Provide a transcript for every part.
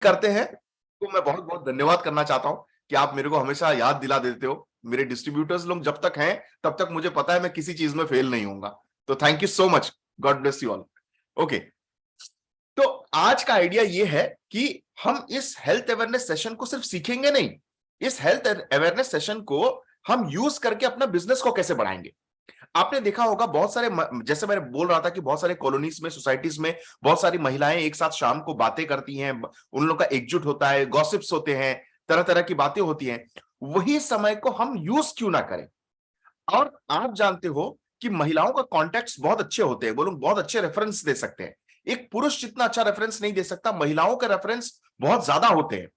करते हैं तो मैं बहुत बहुत धन्यवाद करना चाहता हूं कि आप मेरे को हमेशा याद दिला देते हो। मेरे डिस्ट्रीब्यूटर्स लोग जब तक हैं तब तक मुझे पता है मैं किसी चीज में फेल नहीं होऊंगा। तो thank you so much, God bless you all. Okay, तो आज का आइडिया ये है कि हम इस हेल्थ अवेयरनेस सेशन को सिर्फ सीखेंगे नहीं, इस हेल्थ अवेयरनेस सेशन को हम यूज करके अपना बिजनेस को कैसे बढ़ाएंगे। आपने देखा होगा बहुत सारे, जैसे मैंने बोल रहा था कि बहुत सारे कॉलोनीज में, सोसाइटीज में बहुत सारी महिलाएं एक साथ शाम को बातें करती हैं, उन लोगों का एकजुट होता है, गॉसिप्स होते हैं, तरह तरह की बातें होती हैं। वही समय को हम यूज क्यों ना करें। और आप जानते हो कि महिलाओं का कॉन्टेक्ट बहुत अच्छे होते हैं, वो लोग बहुत अच्छे रेफरेंस दे सकते हैं। एक पुरुष जितना अच्छा रेफरेंस नहीं दे सकता, महिलाओं के रेफरेंस बहुत ज्यादा होते हैं।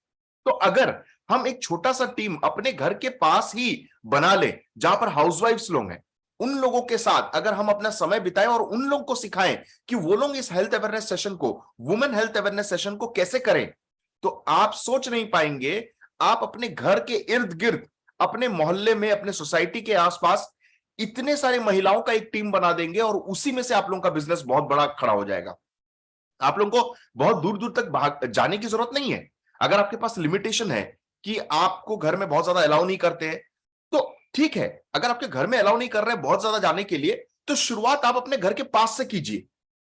तो अगर हम एक छोटा सा टीम अपने घर के पास ही बना ले, जहां पर हाउसवाइफ्स लोग हैं, उन लोगों के साथ अगर हम अपना समय बिताएं और उन लोगों को सिखाएं कि वो लोग इस हेल्थ अवेयरनेस सेशन को, वुमेन हेल्थ अवेयरनेस सेशन को कैसे करें, तो आप सोच नहीं पाएंगे। आप अपने घर के इर्द गिर्द, अपने मोहल्ले में, अपने सोसाइटी के आसपास इतने सारे महिलाओं का एक टीम बना देंगे और उसी में से आप लोगों का बिजनेस बहुत बड़ा खड़ा हो जाएगा। आप लोगों को बहुत दूर दूर तक भाग जाने की जरूरत नहीं है। अगर आपके पास लिमिटेशन है कि आपको घर में बहुत ज्यादा अलाउ नहीं करते हैं, तो ठीक है। अगर आपके घर में अलाउ नहीं कर रहे हैं बहुत ज्यादा जाने के लिए, तो शुरुआत आप अपने घर के पास से कीजिए।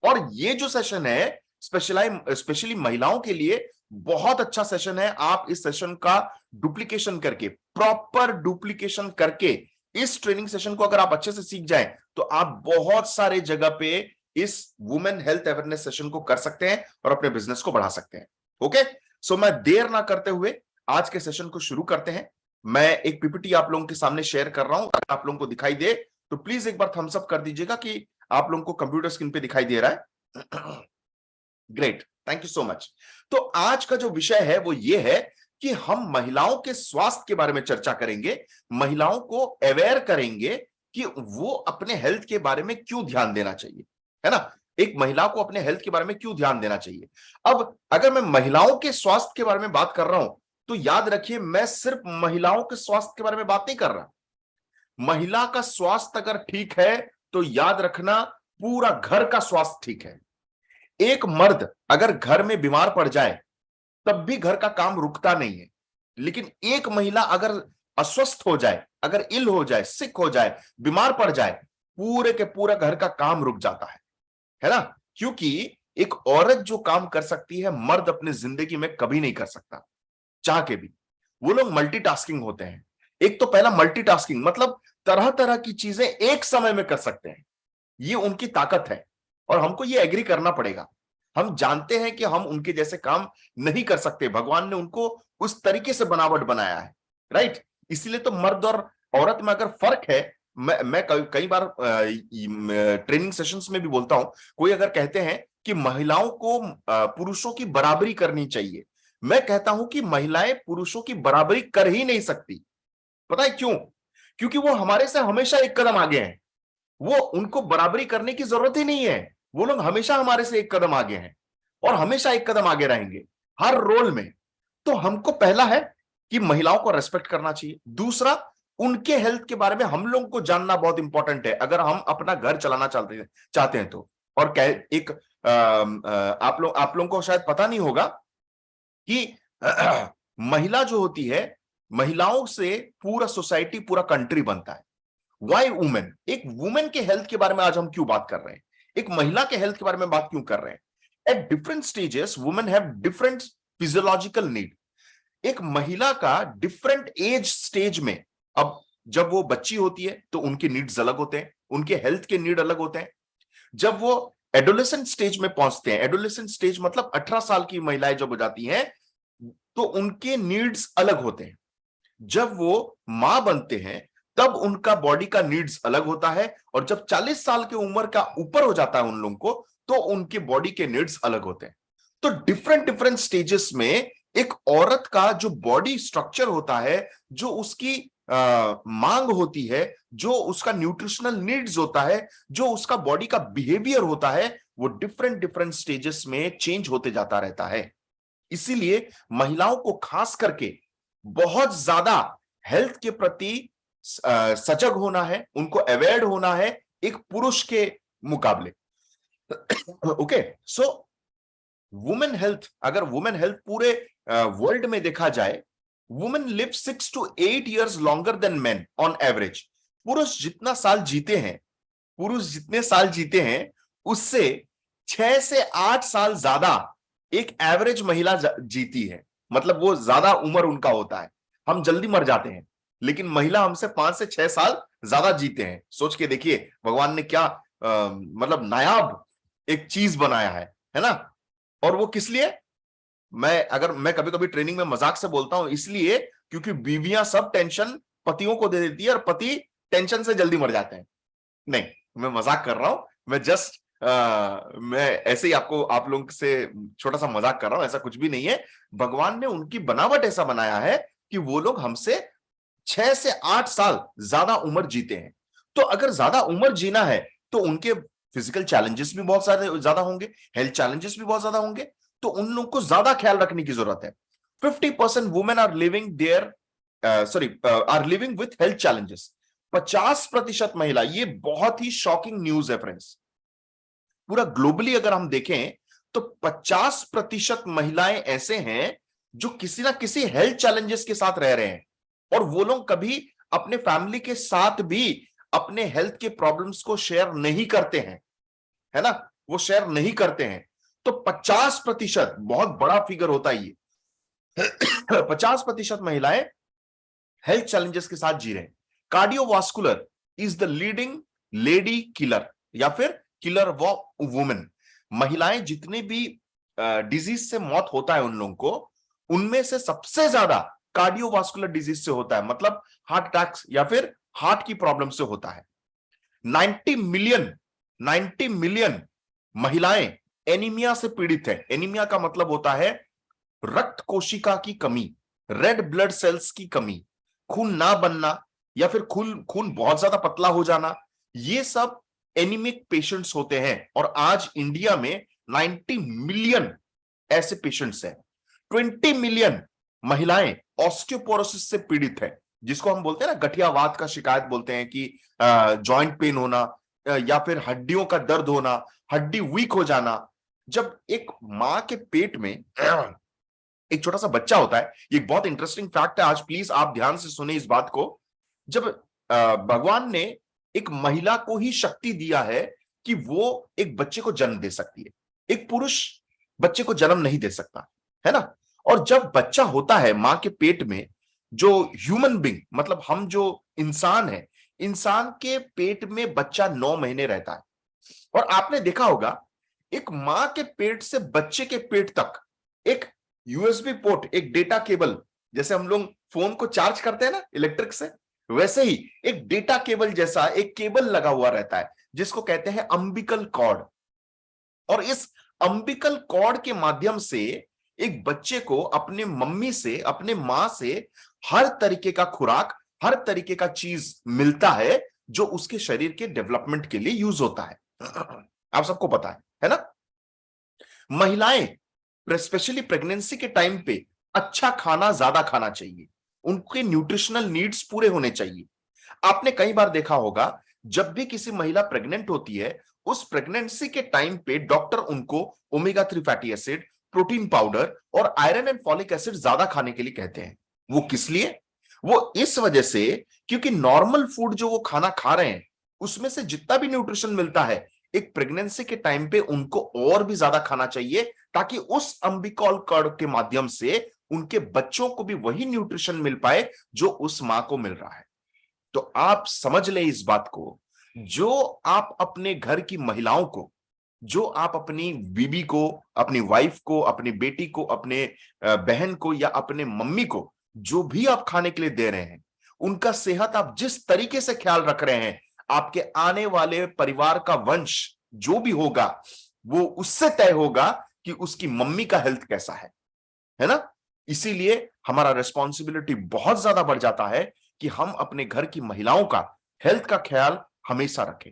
और ये जो सेशन है स्पेशली महिलाओं के लिए बहुत अच्छा सेशन है। आप इस सेशन का डुप्लीकेशन करके, प्रॉपर डुप्लीकेशन करके, इस ट्रेनिंग सेशन को अगर आप अच्छे से सीख जाएं, तो आप बहुत सारे जगह पे इस वुमेन हेल्थ अवेयरनेस सेशन को कर सकते हैं और अपने बिजनेस को बढ़ा सकते हैं। ओके, सो मैं देर ना करते हुए आज के सेशन को शुरू करते हैं। मैं एक पीपीटी आप लोगों के सामने शेयर कर रहा हूं, अगर आप लोगों को दिखाई दे तो प्लीज एक बार थम्स अप कर दीजिएगा कि आप लोगों को कंप्यूटर स्क्रीन पे दिखाई दे रहा है। Great, thank you so much. तो आज का जो विषय है वो ये है कि हम महिलाओं के स्वास्थ्य के बारे में चर्चा करेंगे, महिलाओं को अवेयर करेंगे कि वो अपने हेल्थ के बारे में क्यों ध्यान देना चाहिए, है ना। एक महिला को अपने हेल्थ के बारे में क्यों ध्यान देना चाहिए। अब अगर मैं महिलाओं के स्वास्थ्य के बारे में बात कर रहा हूं, तो याद रखिए मैं सिर्फ महिलाओं के स्वास्थ्य के बारे में बात नहीं कर रहा। महिला का स्वास्थ्य अगर ठीक है तो याद रखना पूरा घर का स्वास्थ्य ठीक है। एक मर्द अगर घर में बीमार पड़ जाए तब भी घर का काम रुकता नहीं है, लेकिन एक महिला अगर अस्वस्थ हो जाए, अगर इल हो जाए, सिक हो जाए, बीमार पड़ जाए, पूरे के पूरा घर का काम रुक जाता है ना। क्योंकि एक औरत जो काम कर सकती है, मर्द अपनी जिंदगी में कभी नहीं कर सकता, चाह के भी। वो लोग मल्टीटास्किंग होते हैं। एक तो पहला मल्टीटास्किंग मतलब तरह तरह की चीजें एक समय में कर सकते हैं, ये उनकी ताकत है और हमको ये एग्री करना पड़ेगा। हम जानते हैं कि हम उनके जैसे काम नहीं कर सकते, भगवान ने उनको उस तरीके से बनावट बनाया है, राइट। इसीलिए तो मर्द और औरत में अगर फर्क है, मैं कई बार ट्रेनिंग सेशंस में भी बोलता हूं, कोई अगर कहते हैं कि महिलाओं को पुरुषों की बराबरी करनी चाहिए, मैं कहता हूं कि महिलाएं पुरुषों की बराबरी कर ही नहीं सकती। पता है क्यों? क्योंकि वो हमारे से हमेशा एक कदम आगे हैं। वो, उनको बराबरी करने की जरूरत ही नहीं है। वो लोग हमेशा हमारे से एक कदम आगे हैं और हमेशा एक कदम आगे रहेंगे हर रोल में। तो हमको पहला है कि महिलाओं को रेस्पेक्ट करना चाहिए। दूसरा, उनके हेल्थ के बारे में हम लोगों को जानना बहुत इंपॉर्टेंट है, अगर हम अपना घर चलाना चाहते हैं तो। और एक आप लोगों को शायद पता नहीं होगा कि महिला जो होती है, महिलाओं से पूरा सोसाइटी, पूरा कंट्री बनता है। वाई वुमेन, एक वुमेन के हेल्थ के बारे में आज हम क्यों बात कर रहे हैं, एक महिला के हेल्थ के बारे में बात क्यों कर रहे हैं। At different stages women have different physiological need. एक महिला का डिफरेंट एज स्टेज में, अब जब वो बच्ची होती है तो उनके नीड्स अलग होते हैं, उनके हेल्थ के नीड अलग होते हैं। जब वो एडोलेसेंट स्टेज में पहुंचते हैं, एडोलेसेंट स्टेज मतलब 18 साल की महिलाएं जब हो जाती हैं, तो उनके नीड्स अलग होते हैं। जब वो मां बनते हैं तब उनका बॉडी का नीड्स अलग होता है, और जब 40 साल की उम्र का ऊपर हो जाता है उन लोगों को, तो उनके बॉडी के नीड्स अलग होते हैं। तो डिफरेंट डिफरेंट स्टेजेस में एक औरत का जो बॉडी स्ट्रक्चर होता है, जो उसकी मांग होती है, जो उसका न्यूट्रिशनल नीड्स होता है, जो उसका बॉडी का बिहेवियर होता है, वो डिफरेंट डिफरेंट स्टेजेस में चेंज होते जाता रहता है। इसीलिए महिलाओं को खास करके बहुत ज्यादा हेल्थ के प्रति सजग होना है, उनको अवेयर होना है एक पुरुष के मुकाबले। ओके, सो वुमेन हेल्थ, अगर वुमेन हेल्थ पूरे वर्ल्ड में देखा जाए, women live 6 to 8 years longer than main on average. पुरुष जितना साल जीते हैं, पुरुष जितने साल जीते हैं उससे 6 से 8 साल ज्यादा एक एवरेज महिला जीती है। मतलब वो ज्यादा उम्र उनका होता है। हम जल्दी मर जाते हैं, लेकिन महिला हमसे 5 से 6 साल ज्यादा जीते हैं। सोच के देखिए भगवान ने क्या मतलब नायाब एक चीज बनाया है ना। और वो किस लिए, मैं कभी कभी ट्रेनिंग में मजाक से बोलता हूं, इसलिए क्योंकि बीवियां सब टेंशन पतियों को दे देती है और पति टेंशन से जल्दी मर जाते हैं। नहीं, मैं मजाक कर रहा हूं। मैं जस्ट मैं ऐसे ही आपको, आप लोगों से छोटा सा मजाक कर रहा हूं, ऐसा कुछ भी नहीं है। भगवान ने उनकी बनावट ऐसा बनाया है कि वो लोग हमसे 6 से 8 साल ज्यादा उम्र जीते हैं। तो अगर ज्यादा उम्र जीना है तो उनके फिजिकल चैलेंजेस भी बहुत सारे ज्यादा होंगे, हेल्थ चैलेंजेस भी बहुत ज्यादा होंगे, तो उन लोगों को ज्यादा ख्याल रखने की जरूरत है। 50% women are living there are living with health challenges. 50% महिला, ये बहुत ही शॉकिंग न्यूज है फ्रेंड्स। पूरा ग्लोबली अगर हम देखें तो 50% महिलाएं ऐसे हैं जो किसी ना किसी हेल्थ चैलेंजेस के साथ रह रहे हैं, और वो लोग कभी अपने फैमिली के साथ भी अपने हेल्थ के प्रॉब्लम्स को शेयर नहीं करते हैं, है ना, वो शेयर नहीं करते हैं। तो 50% बहुत बड़ा फिगर होता है ये। 50% महिलाएं हेल्थ चैलेंजेस के साथ जी रहे हैं। Cardiovascular is the leading lady killer, या फिर किलर ऑफ वुमेन। महिलाएं जितने भी डिजीज से मौत होता है उन लोगों को, उनमें से सबसे ज्यादा कार्डियोवास्कुलर डिजीज से होता है, मतलब हार्ट अटैक्स या फिर हार्ट की प्रॉब्लम से होता है। 90 मिलियन महिलाएं एनीमिया से पीड़ित है। एनीमिया का मतलब होता है रक्त कोशिका की कमी, रेड ब्लड सेल्स की कमी, खून ना बनना, या फिर खून खून बहुत ज्यादा पतला हो जाना। ये सब एनीमिक पेशेंट्स होते हैं, और आज इंडिया में 90 मिलियन ऐसे पेशेंट्स हैं। 20 मिलियन महिलाएं ऑस्टियोपोरोसिस से पीड़ित है, जिसको हम बोलते हैं ना गठियावात का शिकायत बोलते हैं, कि जॉइंट पेन होना, या फिर हड्डियों का दर्द होना, हड्डी वीक हो जाना। जब एक मां के पेट में एक छोटा सा बच्चा होता है, ये एक बहुत इंटरेस्टिंग फैक्ट है, आज प्लीज आप ध्यान से सुने इस बात को। जब भगवान ने एक महिला को ही शक्ति दिया है कि वो एक बच्चे को जन्म दे सकती है, एक पुरुष बच्चे को जन्म नहीं दे सकता, है ना। और जब बच्चा होता है मां के पेट में, जो ह्यूमन बीइंग, मतलब हम जो इंसान है, इंसान के पेट में बच्चा 9 महीने रहता है। और आपने देखा होगा एक मां के पेट से बच्चे के पेट तक एक यूएसबी पोर्ट, एक डेटा केबल, जैसे हम लोग फोन को चार्ज करते हैं ना इलेक्ट्रिक से, वैसे ही एक डेटा केबल जैसा एक केबल लगा हुआ रहता है, जिसको कहते हैं अम्बिकल कॉर्ड। और इस अम्बिकल कॉर्ड के माध्यम से एक बच्चे को अपने मम्मी से, अपने मां से हर तरीके का खुराक, हर तरीके का चीज मिलता है, जो उसके शरीर के डेवलपमेंट के लिए यूज होता है। आप सबको पता है ना। महिलाएं स्पेशली प्रेगनेंसी के टाइम पे अच्छा खाना ज्यादा खाना चाहिए, उनके न्यूट्रिशनल नीड्स पूरे होने चाहिए। आपने कई बार देखा होगा, जब भी किसी महिला प्रेग्नेंट होती है, उस प्रेगनेंसी के टाइम पे डॉक्टर उनको omega 3 fatty acid, protein powder और आयरन एंड फॉलिक एसिड ज्यादा खाने के लिए कहते हैं। वो किस लिए? वो इस वजह से क्योंकि नॉर्मल फूड जो वो खाना खा रहे हैं, उसमें से जितना भी न्यूट्रिशन मिलता है, एक प्रेगनेंसी के टाइम पे उनको और भी ज्यादा खाना चाहिए, ताकि उस अम्बिकल कॉर्ड के माध्यम से उनके बच्चों को भी वही न्यूट्रिशन मिल पाए जो उस मां को मिल रहा है। तो आप समझ लें इस बात को, जो आप अपने घर की महिलाओं को, जो आप अपनी बीबी को, अपनी वाइफ को, अपनी बेटी को, अपने बहन को, या अपने मम्मी को जो भी आप खाने के लिए दे रहे हैं, उनका सेहत आप जिस तरीके से ख्याल रख रहे हैं, आपके आने वाले परिवार का वंश जो भी होगा, वो उससे तय होगा कि उसकी मम्मी का हेल्थ कैसा है ना। इसीलिए हमारा रिस्पॉन्सिबिलिटी बहुत ज्यादा बढ़ जाता है कि हम अपने घर की महिलाओं का हेल्थ का ख्याल हमेशा रखें।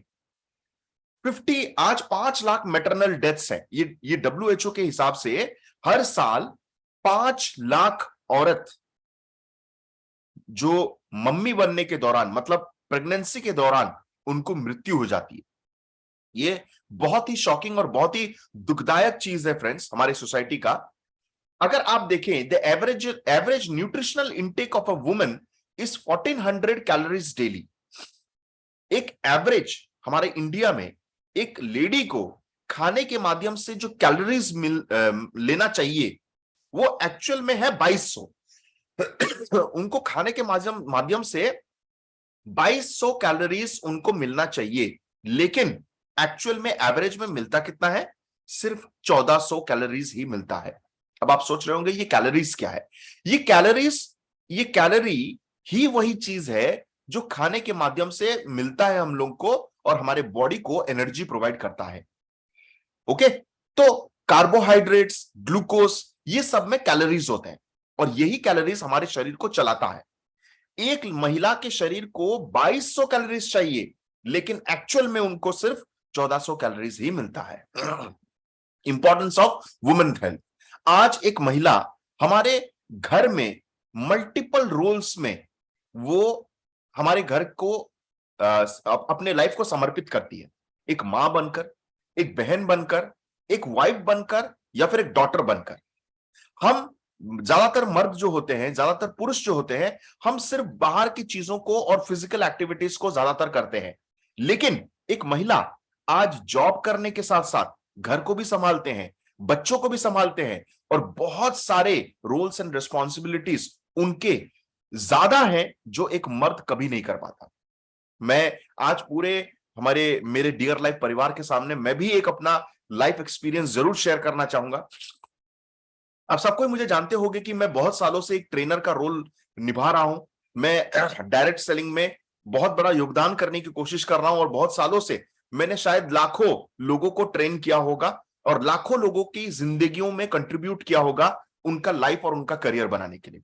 आज 5 लाख मैटरनल डेथ्स है, ये डब्ल्यूएचओ के हिसाब से हर साल 5 लाख औरत जो मम्मी बनने के दौरान, मतलब प्रेगनेंसी के दौरान, उनको मृत्यु हो जाती है। ये बहुत ही शॉकिंग और बहुत ही दुखदायक चीज है फ्रेंड्स हमारी सोसाइटी का। अगर आप देखें, the average nutritional intake of a woman is 1400 calories daily. एक एवरेज हमारे इंडिया में एक लेडी को खाने के माध्यम से जो कैलोरीज लेना चाहिए वो एक्चुअल में है 2200। उनको खाने के माध्यम से 2200 कैलोरीज उनको मिलना चाहिए, लेकिन एक्चुअल में एवरेज में मिलता कितना है? सिर्फ 1400 कैलोरीज ही मिलता है। अब आप सोच रहे होंगे ये कैलोरीज क्या है? ये कैलोरी ही वही चीज है जो खाने के माध्यम से मिलता है हम लोग को और हमारे बॉडी को एनर्जी प्रोवाइड करता है। ओके, तो कार्बोहाइड्रेट्स, ग्लूकोज, ये सब में कैलोरीज होते हैं और यही कैलोरीज हमारे शरीर को चलाता है। एक महिला के शरीर को 2200 कैलोरीज चाहिए, लेकिन एक्चुअल में उनको सिर्फ 1400 कैलोरीज ही मिलता है। Importance of women health. आज एक महिला हमारे घर में मल्टीपल रोल्स में वो हमारे घर को अपने लाइफ को समर्पित करती है। एक मां बनकर, एक बहन बनकर, एक वाइफ बनकर या फिर एक डॉटर बनकर। हम ज्यादातर मर्द जो होते हैं, ज्यादातर पुरुष जो होते हैं, हम सिर्फ बाहर की चीजों को और फिजिकल एक्टिविटीज को ज्यादातर करते हैं, लेकिन एक महिला आज जॉब करने के साथ साथ घर को भी संभालते हैं, बच्चों को भी संभालते हैं और बहुत सारे रोल्स एंड रिस्पॉन्सिबिलिटीज उनके ज्यादा हैं जो एक मर्द कभी नहीं कर पाता। मैं आज पूरे मेरे डियर लाइफ परिवार के सामने मैं भी एक अपना लाइफ एक्सपीरियंस जरूर शेयर करना चाहूंगा। आप सबको मुझे जानते होंगे कि मैं बहुत सालों से एक ट्रेनर का रोल निभा रहा हूं। मैं डायरेक्ट सेलिंग में बहुत बड़ा योगदान करने की कोशिश कर रहा हूं और बहुत सालों से मैंने शायद लाखों लोगों को ट्रेन किया होगा और लाखों लोगों की जिंदगियों में कंट्रीब्यूट किया होगा उनका लाइफ और उनका करियर बनाने के लिए।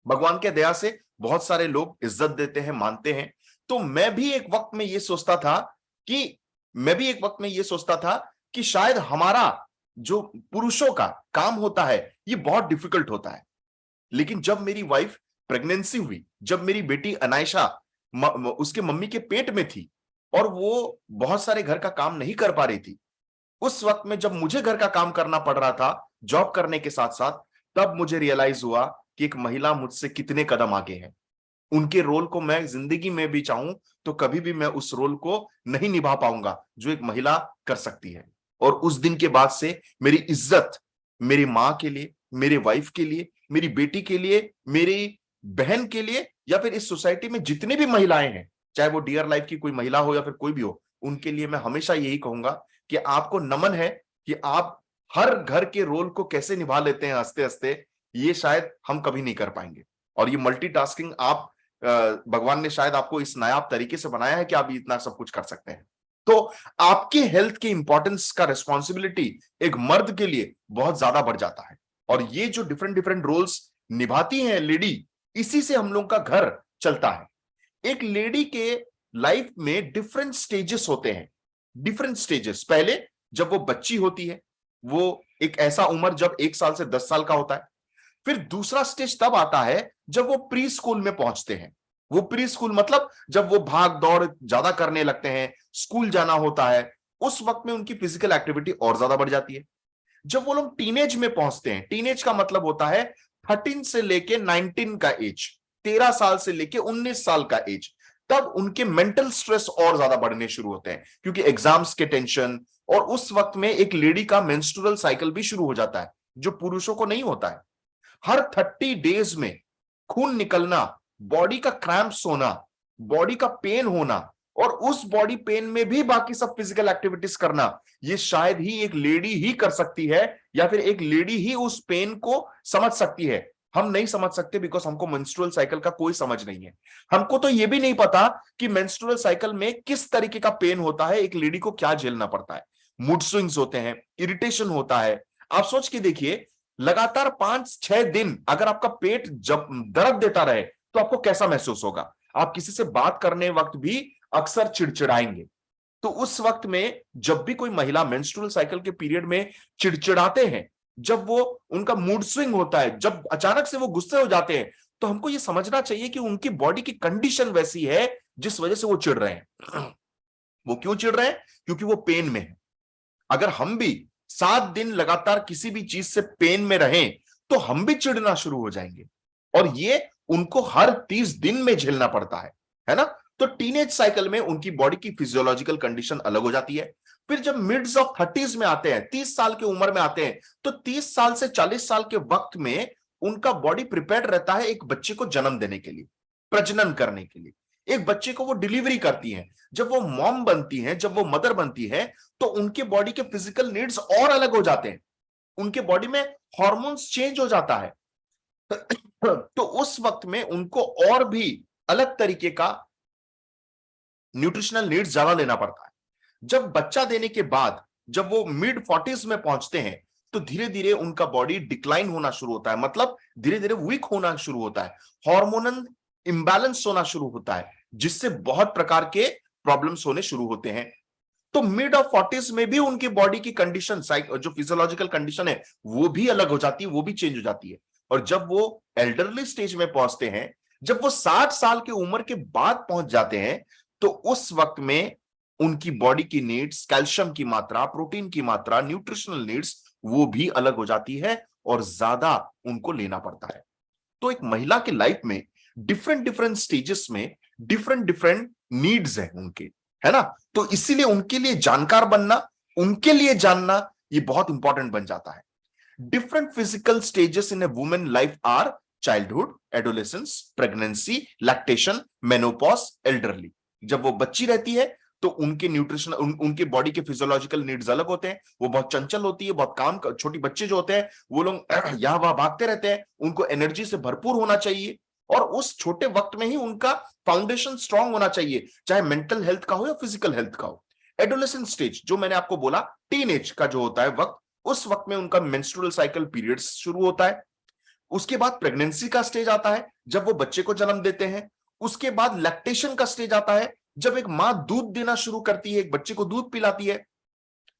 भगवान के दया से बहुत सारे लोग इज्जत देते हैं, मानते हैं। तो मैं भी एक वक्त में ये सोचता था कि शायद हमारा जो पुरुषों का काम होता है ये बहुत डिफिकल्ट होता है। लेकिन जब मेरी वाइफ प्रेगनेंसी हुई, जब मेरी बेटी अनायशा उसके मम्मी के पेट में थी और वो बहुत सारे घर का काम नहीं कर पा रही थी, उस वक्त में जब मुझे घर का काम करना पड़ रहा था जॉब करने के साथ साथ, तब मुझे रियलाइज हुआ कि एक महिला मुझसे कितने कदम आगे है। उनके रोल को मैं जिंदगी में भी चाहूं तो कभी भी मैं उस रोल को नहीं निभा पाऊंगा जो एक महिला कर सकती है। और उस दिन के बाद से मेरी इज्जत मेरी मां के लिए, मेरे वाइफ के लिए, मेरी बेटी के लिए, मेरी बहन के लिए या फिर इस सोसाइटी में जितने भी महिलाएं हैं, चाहे वो डियर लाइफ की कोई महिला हो या फिर कोई भी हो, उनके लिए मैं हमेशा यही कहूंगा कि आपको नमन है कि आप हर घर के रोल को कैसे निभा लेते हैं हंसते हंसते। ये शायद हम कभी नहीं कर पाएंगे। और ये मल्टीटास्किंग आप भगवान ने शायद आपको इस नायाब तरीके से बनाया है कि आप इतना सब कुछ कर सकते हैं। तो आपके हेल्थ के इंपॉर्टेंस का रिस्पॉन्सिबिलिटी एक मर्द के लिए बहुत ज्यादा बढ़ जाता है। और ये जो डिफरेंट डिफरेंट रोल्स निभाती हैं लेडी, इसी से हम लोग का घर चलता है। एक लेडी के लाइफ में डिफरेंट स्टेजेस होते हैं। डिफरेंट स्टेजेस, पहले जब वो बच्ची होती है, वो एक ऐसा उम्र जब 1 साल से 10 साल का होता है। फिर दूसरा स्टेज तब आता है जब वो प्री स्कूल में पहुंचते हैं। वो प्री स्कूल मतलब जब वो भाग दौड़ ज्यादा करने लगते हैं, स्कूल जाना होता है, उस वक्त में उनकी फिजिकल एक्टिविटी और ज्यादा बढ़ जाती है। जब वो लोग टीनेज में पहुंचते हैं, टीनेज का मतलब होता है 13 से लेके 19 का एज, 13 साल से लेके 19 साल का एज, तब उनके मेंटल स्ट्रेस और ज्यादा बढ़ने शुरू होते हैं क्योंकि एग्जाम्स के टेंशन। और उस वक्त में एक लेडी का मेंस्ट्रुअल साइकिल भी शुरू हो जाता है जो पुरुषों को नहीं होता है। हर 30 डेज में खून निकलना, बॉडी का क्रैम्प्स होना, बॉडी का पेन होना और उस बॉडी पेन में भी बाकी सब फिजिकल एक्टिविटीज करना, ये शायद ही एक लेडी ही कर सकती है या फिर एक लेडी ही उस पेन को समझ सकती है। हम नहीं समझ सकते बिकॉज हमको मेंस्ट्रुअल साइकिल का कोई समझ नहीं है। हमको तो ये भी नहीं पता कि मेंस्ट्रुअल साइकिल में किस तरीके का पेन होता है, एक लेडी को क्या झेलना पड़ता है। मूड स्विंग्स होते हैं, इरिटेशन होता है। आप सोच के देखिए, लगातार 5-6 दिन अगर आपका पेट जब दर्द देता रहे तो आपको कैसा महसूस होगा। आप किसी से बात करने वक्त भी अक्सर चिड़चिड़ाएंगे। तो उस वक्त में जब भी कोई महिला मेंस्ट्रुअल साइकिल के पीरियड में चिड़चिड़ाते हैं, जब वो उनका मूड स्विंग होता है, जब अचानक से वो गुस्से हो जाते हैं, तो हमको ये समझना चाहिए कि उनकी बॉडी की कंडीशन वैसी है जिस वजह से वो चिढ़ रहे हैं। वो क्यों चिढ़ रहे हैं? क्योंकि वो पेन में है। अगर हम भी 7 दिन लगातार किसी भी चीज से पेन में रहें तो हम भी चिढ़ना शुरू हो जाएंगे, और ये उनको हर 30 दिन में झेलना पड़ता है ना? तो टीनेज साइकिल में उनकी बॉडी की फिजियोलॉजिकल कंडीशन अलग हो जाती है। फिर जब मिड्स ऑफ 30s में आते हैं, 30 साल की उम्र में आते हैं, तो 30 साल से 40 साल के वक्त में उनका बॉडी प्रिपेयर रहता है एक बच्चे को जन्म देने के लिए, प्रजनन करने के लिए। एक बच्चे को वो डिलीवरी करती हैं। जब वो मॉम बनती हैं, जब वो मदर बनती है, तो उनके बॉडी के फिजिकल नीड्स और अलग हो जाते हैं। उनके बॉडी में हॉर्मोन्स चेंज हो जाता है। तो उस वक्त में उनको और भी अलग तरीके का न्यूट्रिशनल नीड्स ज्यादा लेना पड़ता है। जब बच्चा देने के बाद जब वो मिड 40s में पहुंचते हैं, तो धीरे धीरे उनका बॉडी डिक्लाइन होना शुरू होता है, मतलब धीरे धीरे वीक होना शुरू होता है, हार्मोनल इंबैलेंस होना शुरू होता है, जिससे बहुत प्रकार के प्रॉब्लम्स होने शुरू होते हैं। तो मिड ऑफ 40s में भी उनकी बॉडी की कंडीशन, जो फिजियोलॉजिकल कंडीशन है, वो भी अलग हो जाती है, वो भी चेंज हो जाती है। और जब वो एल्डरली स्टेज में पहुंचते हैं, जब वो 60 साल की उम्र के बाद पहुंच जाते हैं, तो उस वक्त में उनकी बॉडी की नीड्स, कैल्शियम की मात्रा, प्रोटीन की मात्रा, न्यूट्रिशनल नीड्स, वो भी अलग हो जाती है और ज्यादा उनको लेना पड़ता है। तो एक महिला की लाइफ में डिफरेंट डिफरेंट स्टेजेस में डिफरेंट डिफरेंट नीड्स है उनके, है ना? तो इसीलिए उनके लिए जानकार बनना, उनके लिए जानना, ये बहुत इंपॉर्टेंट बन जाता है। Different physical stages in A women life our childhood, adolescence, pregnancy, lactation, menopause, elderly. जब वो बच्ची रहती है तो उनके न्यूट्रिशन, उनके बॉडी के फिजियोलॉजिकल नीड्स अलग होते हैं। वो बहुत चंचल होती है, बहुत काम, छोटी बच्चे जो होते हैं वो लोग यहां वहां भागते रहते हैं, उनको एनर्जी से भरपूर होना चाहिए, और उस छोटे वक्त में ही उनका फाउंडेशन स्ट्रांग होना चाहिए, चाहे मेंटल हेल्थ का हो या फिजिकल हेल्थ का हो। एडोलेसेंट स्टेज, जो मैंने आपको बोला, टीनेज का जो होता है वक्त, उस वक्त में उनका मेंस्ट्रुअल साइकिल पीरियड्स शुरू होता है। उसके बाद प्रेगनेंसी का स्टेज आता है, जब वो बच्चे को जन्म देते हैं। उसके बाद लैक्टेशन का स्टेज आता है, जब एक मां दूध देना शुरू करती है, एक बच्चे को दूध पिलाती है।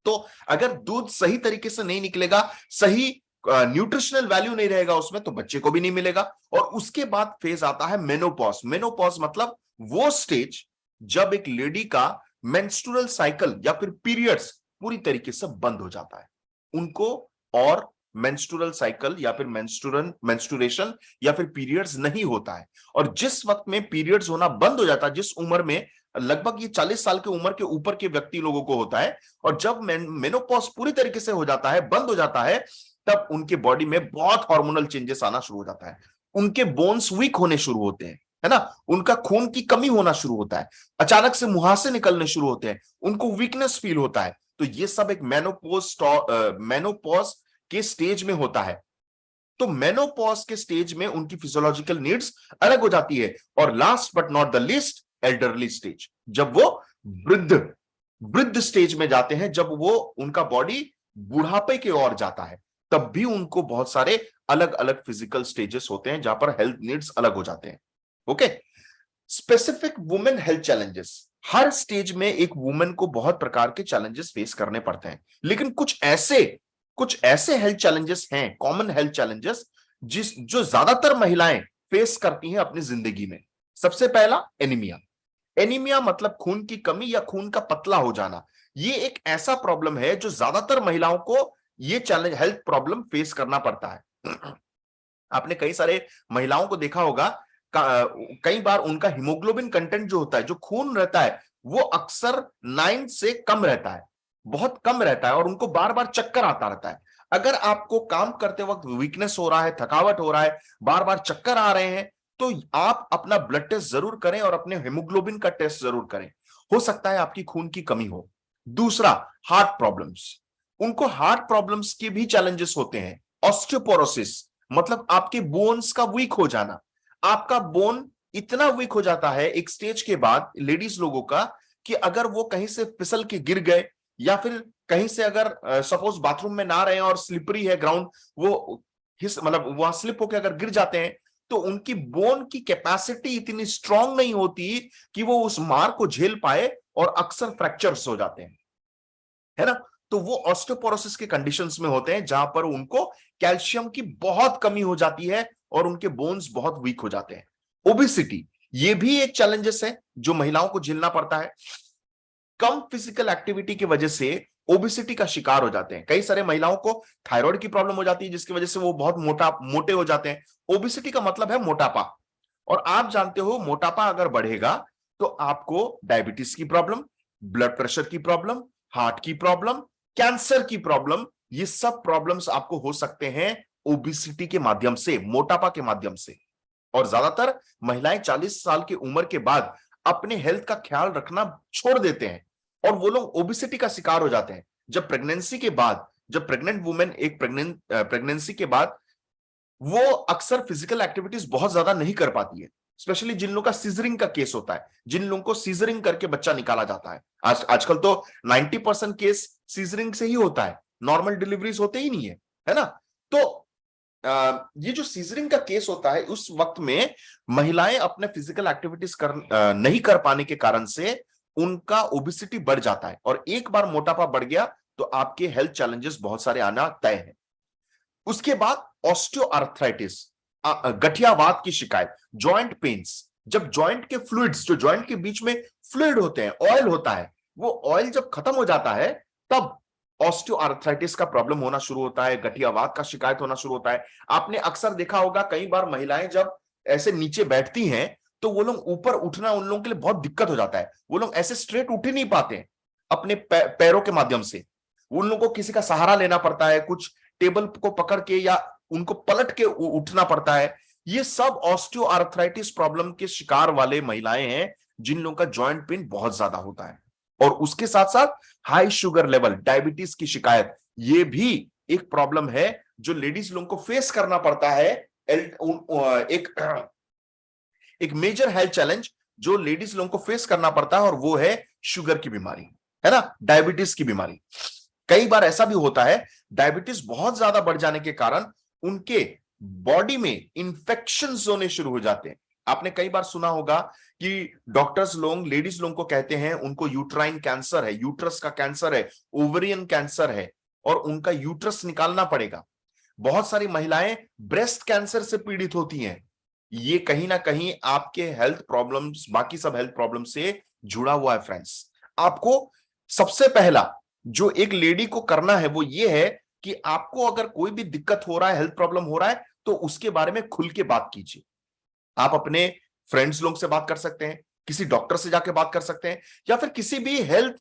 तो अगर दूध सही तरीके से नहीं निकलेगा, सही न्यूट्रिशनल वैल्यू नहीं रहेगा उसमें, तो बच्चे को भी नहीं मिलेगा। और उसके बाद फेज आता है मेनोपॉज। मेनोपॉज मतलब वो स्टेज जब एक लेडी का मेंस्ट्रुअल साइकिल या फिर पीरियड्स पूरी तरीके से बंद हो जाता है, उनको और मेंस्ट्रुअल साइकिल या फिर मेंस्ट्रुएशन या फिर पीरियड्स नहीं होता है। और जिस वक्त में पीरियड्स होना बंद हो जाता है, जिस उम्र में, लगभग ये 40 साल की उम्र के ऊपर के व्यक्ति लोगों को होता है, और जब मेनोपॉज पूरी तरीके से हो जाता है, बंद हो जाता है, तब उनके बॉडी में बहुत हार्मोनल चेंजेस आना शुरू हो जाता है। उनके बोन्स वीक होने शुरू होते हैं, है ना? उनका खून की कमी होना शुरू होता है, अचानक से मुहासे निकलने शुरू होते हैं, उनको वीकनेस फील होता है। तो ये सब एक मेनोपॉज के स्टेज में होता है। तो मेनोपॉज के स्टेज में उनकी फिजियोलॉजिकल नीड्स अलग हो जाती है। और last but not the least, elderly stage, जब वो वृद्ध स्टेज में जाते हैं, जब वो उनका बॉडी बुढ़ापे की ओर जाता है, तब भी उनको बहुत सारे अलग अलग फिजिकल स्टेजेस होते हैं जहां पर हेल्थ नीड्स अलग हो जाते हैं। Okay, specific women health challenges. हर स्टेज में एक वुमेन को बहुत प्रकार के चैलेंजेस फेस करने पड़ते हैं, लेकिन कुछ ऐसे हेल्थ चैलेंजेस हैं, कॉमन हेल्थ चैलेंजेस, जो ज्यादातर महिलाएं फेस करती हैं अपनी जिंदगी में। सबसे पहला, एनीमिया। एनीमिया मतलब खून की कमी या खून का पतला हो जाना। ये एक ऐसा प्रॉब्लम है जो ज्यादातर महिलाओं को ये चैलेंज, हेल्थ प्रॉब्लम फेस करना पड़ता है। आपने कई सारे महिलाओं को देखा होगा, कई बार उनका हीमोग्लोबिन कंटेंट जो होता है, जो खून रहता है, वो अक्सर 9 से कम रहता है, बहुत कम रहता है, और उनको बार बार चक्कर आता रहता है। अगर आपको काम करते वक्त वीकनेस हो रहा है, थकावट हो रहा है, बार बार चक्कर आ रहे हैं, तो आप अपना ब्लड टेस्ट जरूर करें और अपने हीमोग्लोबिन का टेस्ट जरूर करें। हो सकता है आपकी खून की कमी हो। दूसरा, हार्ट प्रॉब्लम्स। उनको हार्ट प्रॉब्लम्स के भी चैलेंजेस होते हैं। ऑस्टियोपोरोसिस मतलब आपके बोन्स का वीक हो जाना। आपका बोन इतना वीक हो जाता है एक स्टेज के बाद लेडीज लोगों का, कि अगर वो कहीं से फिसल के गिर गए, या फिर कहीं से अगर सपोज बाथरूम में ना रहे और स्लिपरी है ग्राउंड, वो मतलब वहां स्लिप होकर अगर गिर जाते हैं, तो उनकी बोन की कैपेसिटी इतनी स्ट्रांग नहीं होती कि वो उस मार को झेल पाए, और अक्सर फ्रैक्चर्स हो जाते हैं, है ना? तो वो ऑस्टियोपोरोसिस के कंडीशंस में होते हैं, जहां पर उनको कैल्शियम की बहुत कमी हो जाती है और उनके बोन्स बहुत वीक हो जाते हैं। ओबेसिटी, ये भी एक चैलेंजेस है जो महिलाओं को झेलना पड़ता है। कम फिजिकल एक्टिविटी की वजह से ओबिसिटी का शिकार हो जाते हैं। कई सारे महिलाओं को थायराइड की प्रॉब्लम हो जाती है, जिसकी वजह से वो बहुत मोटे हो जाते हैं। ओबिसिटी का मतलब है मोटापा, और आप जानते हो मोटापा अगर बढ़ेगा तो आपको डायबिटीज की प्रॉब्लम, ब्लड प्रेशर की प्रॉब्लम, हार्ट की प्रॉब्लम, कैंसर की प्रॉब्लम, ये सब प्रॉब्लम्स आपको हो सकते हैं ओबिसिटी के माध्यम से, मोटापा के माध्यम से। और ज्यादातर महिलाएं 40 साल की उम्र के बाद अपने हेल्थ का ख्याल रखना छोड़ देते हैं और वो लोग ओबिसिटी का शिकार हो जाते हैं। जब प्रेगनेंसी के बाद, जब प्रेग्नेंट वुमेन एक प्रेगनेंसी के बाद वो अक्सर फिजिकल एक्टिविटीज बहुत ज्यादा नहीं कर पाती है, स्पेशली जिन लोगों का सीजरिंग का केस होता है, जिन लोगों को सीजरिंग करके बच्चा निकाला जाता है। आजकल तो 90% केस सीजरिंग से ही होता है, नॉर्मल डिलीवरीज होते ही नहीं है ना। तो ये जो सीजरिंग का केस होता है, उस वक्त में महिलाएं अपने फिजिकल एक्टिविटीज नहीं कर पाने के कारण से उनका ओबिसिटी बढ़ जाता है, और एक बार मोटापा बढ़ गया तो आपके हेल्थ चैलेंजेस बहुत सारे आना तय है। उसके बाद ऑस्टियोआर्थराइटिस, गठियावात की शिकायत, जॉइंट पेन्स, जब जॉइंट के फ्लूइड्स, जो जॉइंट के बीच में फ्लूइड होते हैं, ऑयल होता है, वो ऑयल जब खत्म हो जाता है तब ऑस्टियोआर्थराइटिस का प्रॉब्लम होना शुरू होता है, गठियावात का शिकायत होना शुरू होता है। आपने अक्सर देखा होगा कई बार महिलाएं जब ऐसे नीचे बैठती हैं तो वो लोग ऊपर उठना उन लोगों के लिए बहुत दिक्कत हो जाता है, वो लोग ऐसे स्ट्रेट उठ ही नहीं पाते हैं अपने पैरों के माध्यम से, उन लोगों को किसी का सहारा लेना पड़ता है, कुछ टेबल को पकड़ के या उनको पलट के उठना पड़ता है। ये सब ऑस्टियोआर्थराइटिस प्रॉब्लम के शिकार वाले महिलाएं हैं जिन लोगों का जॉइंट पेन बहुत ज्यादा होता है। और उसके साथ साथ हाई शुगर लेवल, डायबिटीज की शिकायत, ये भी एक प्रॉब्लम है जो लेडीज लोगों को फेस करना पड़ता है। एक मेजर हेल्थ चैलेंज जो लेडीज लोगों को फेस करना पड़ता है, और वो है शुगर की बीमारी, है ना, डायबिटीज की बीमारी। कई बार ऐसा भी होता है डायबिटीज बहुत ज्यादा बढ़ जाने के कारण उनके बॉडी में इंफेक्शंस होने शुरू हो जाते हैं। आपने कई बार सुना होगा कि डॉक्टर्स लोग लेडीज लोगों को कहते हैं उनको यूट्राइन कैंसर है, यूट्रस का कैंसर है, ओवरियन कैंसर है, और उनका यूट्रस निकालना पड़ेगा। बहुत सारी महिलाएं ब्रेस्ट कैंसर से पीड़ित होती हैं। ये कहीं ना कहीं आपके हेल्थ प्रॉब्लम्स, बाकी सब हेल्थ प्रॉब्लम से जुड़ा हुआ है फ्रेंड्स। आपको सबसे पहला जो एक लेडी को करना है वो ये है कि आपको अगर कोई भी दिक्कत हो रहा है, हेल्थ प्रॉब्लम हो रहा है, तो उसके बारे में खुल के बात कीजिए। आप अपने फ्रेंड्स लोग से बात कर सकते हैं, किसी डॉक्टर से जाके बात कर सकते हैं, या फिर किसी भी हेल्थ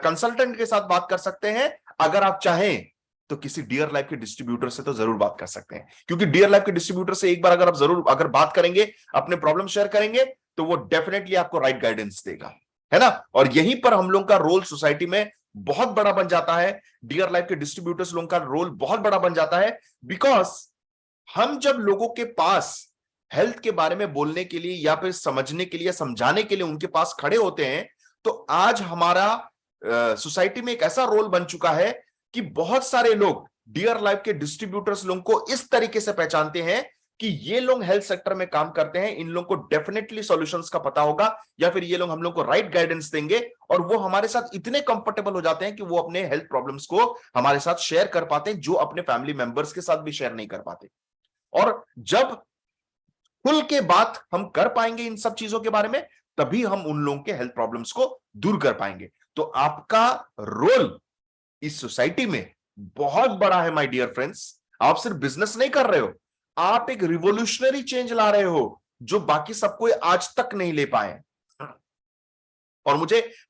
कंसल्टेंट के साथ बात कर सकते हैं। अगर आप चाहें तो किसी डियर लाइफ के डिस्ट्रीब्यूटर से तो जरूर बात कर सकते हैं, क्योंकि डियर लाइफ के डिस्ट्रीब्यूटर से एक बार अगर आप जरूर अगर बात करेंगे, अपने प्रॉब्लम शेयर करेंगे, तो वो डेफिनेटली आपको राइट गाइडेंस देगा, है ना। और यहीं पर हम लोग का रोल सोसाइटी में बहुत बड़ा बन जाता है, डियर लाइफ के डिस्ट्रीब्यूटर्स लोगों का रोल बहुत बड़ा बन जाता है, बिकॉज हम जब लोगों के पास हेल्थ के बारे में बोलने के लिए या फिर समझने के लिए, समझाने के लिए उनके पास खड़े होते हैं, तो आज हमारा सोसाइटी में एक ऐसा रोल बन चुका है कि बहुत सारे लोग डियर लाइफ के डिस्ट्रीब्यूटर्स लोगों को इस तरीके से पहचानते हैं कि ये लोग हेल्थ सेक्टर में काम करते हैं, इन लोगों को डेफिनेटली सॉल्यूशंस का पता होगा, या फिर ये लोग हम लोग को राइट गाइडेंस देंगे। और वो हमारे साथ इतने कंफर्टेबल हो जाते हैं कि वो अपने हेल्थ प्रॉब्लम्स को हमारे साथ शेयर कर पाते हैं, जो अपने फैमिली मेंबर्स के साथ भी शेयर नहीं कर पाते। और जब खुल के बात हम कर पाएंगे इन सब चीजों के बारे में, तभी हम उन लोगों के हेल्थ प्रॉब्लम्स को दूर कर पाएंगे। तो आपका रोल इस सोसाइटी में बहुत बड़ा है माय डियर फ्रेंड्स। आप सिर्फ बिजनेस नहीं कर रहे हो, आप एक रिवोल्यूशनरी चेंज ला रहे हो जो बाकी सब कोई आज तक नहीं ले पाए। और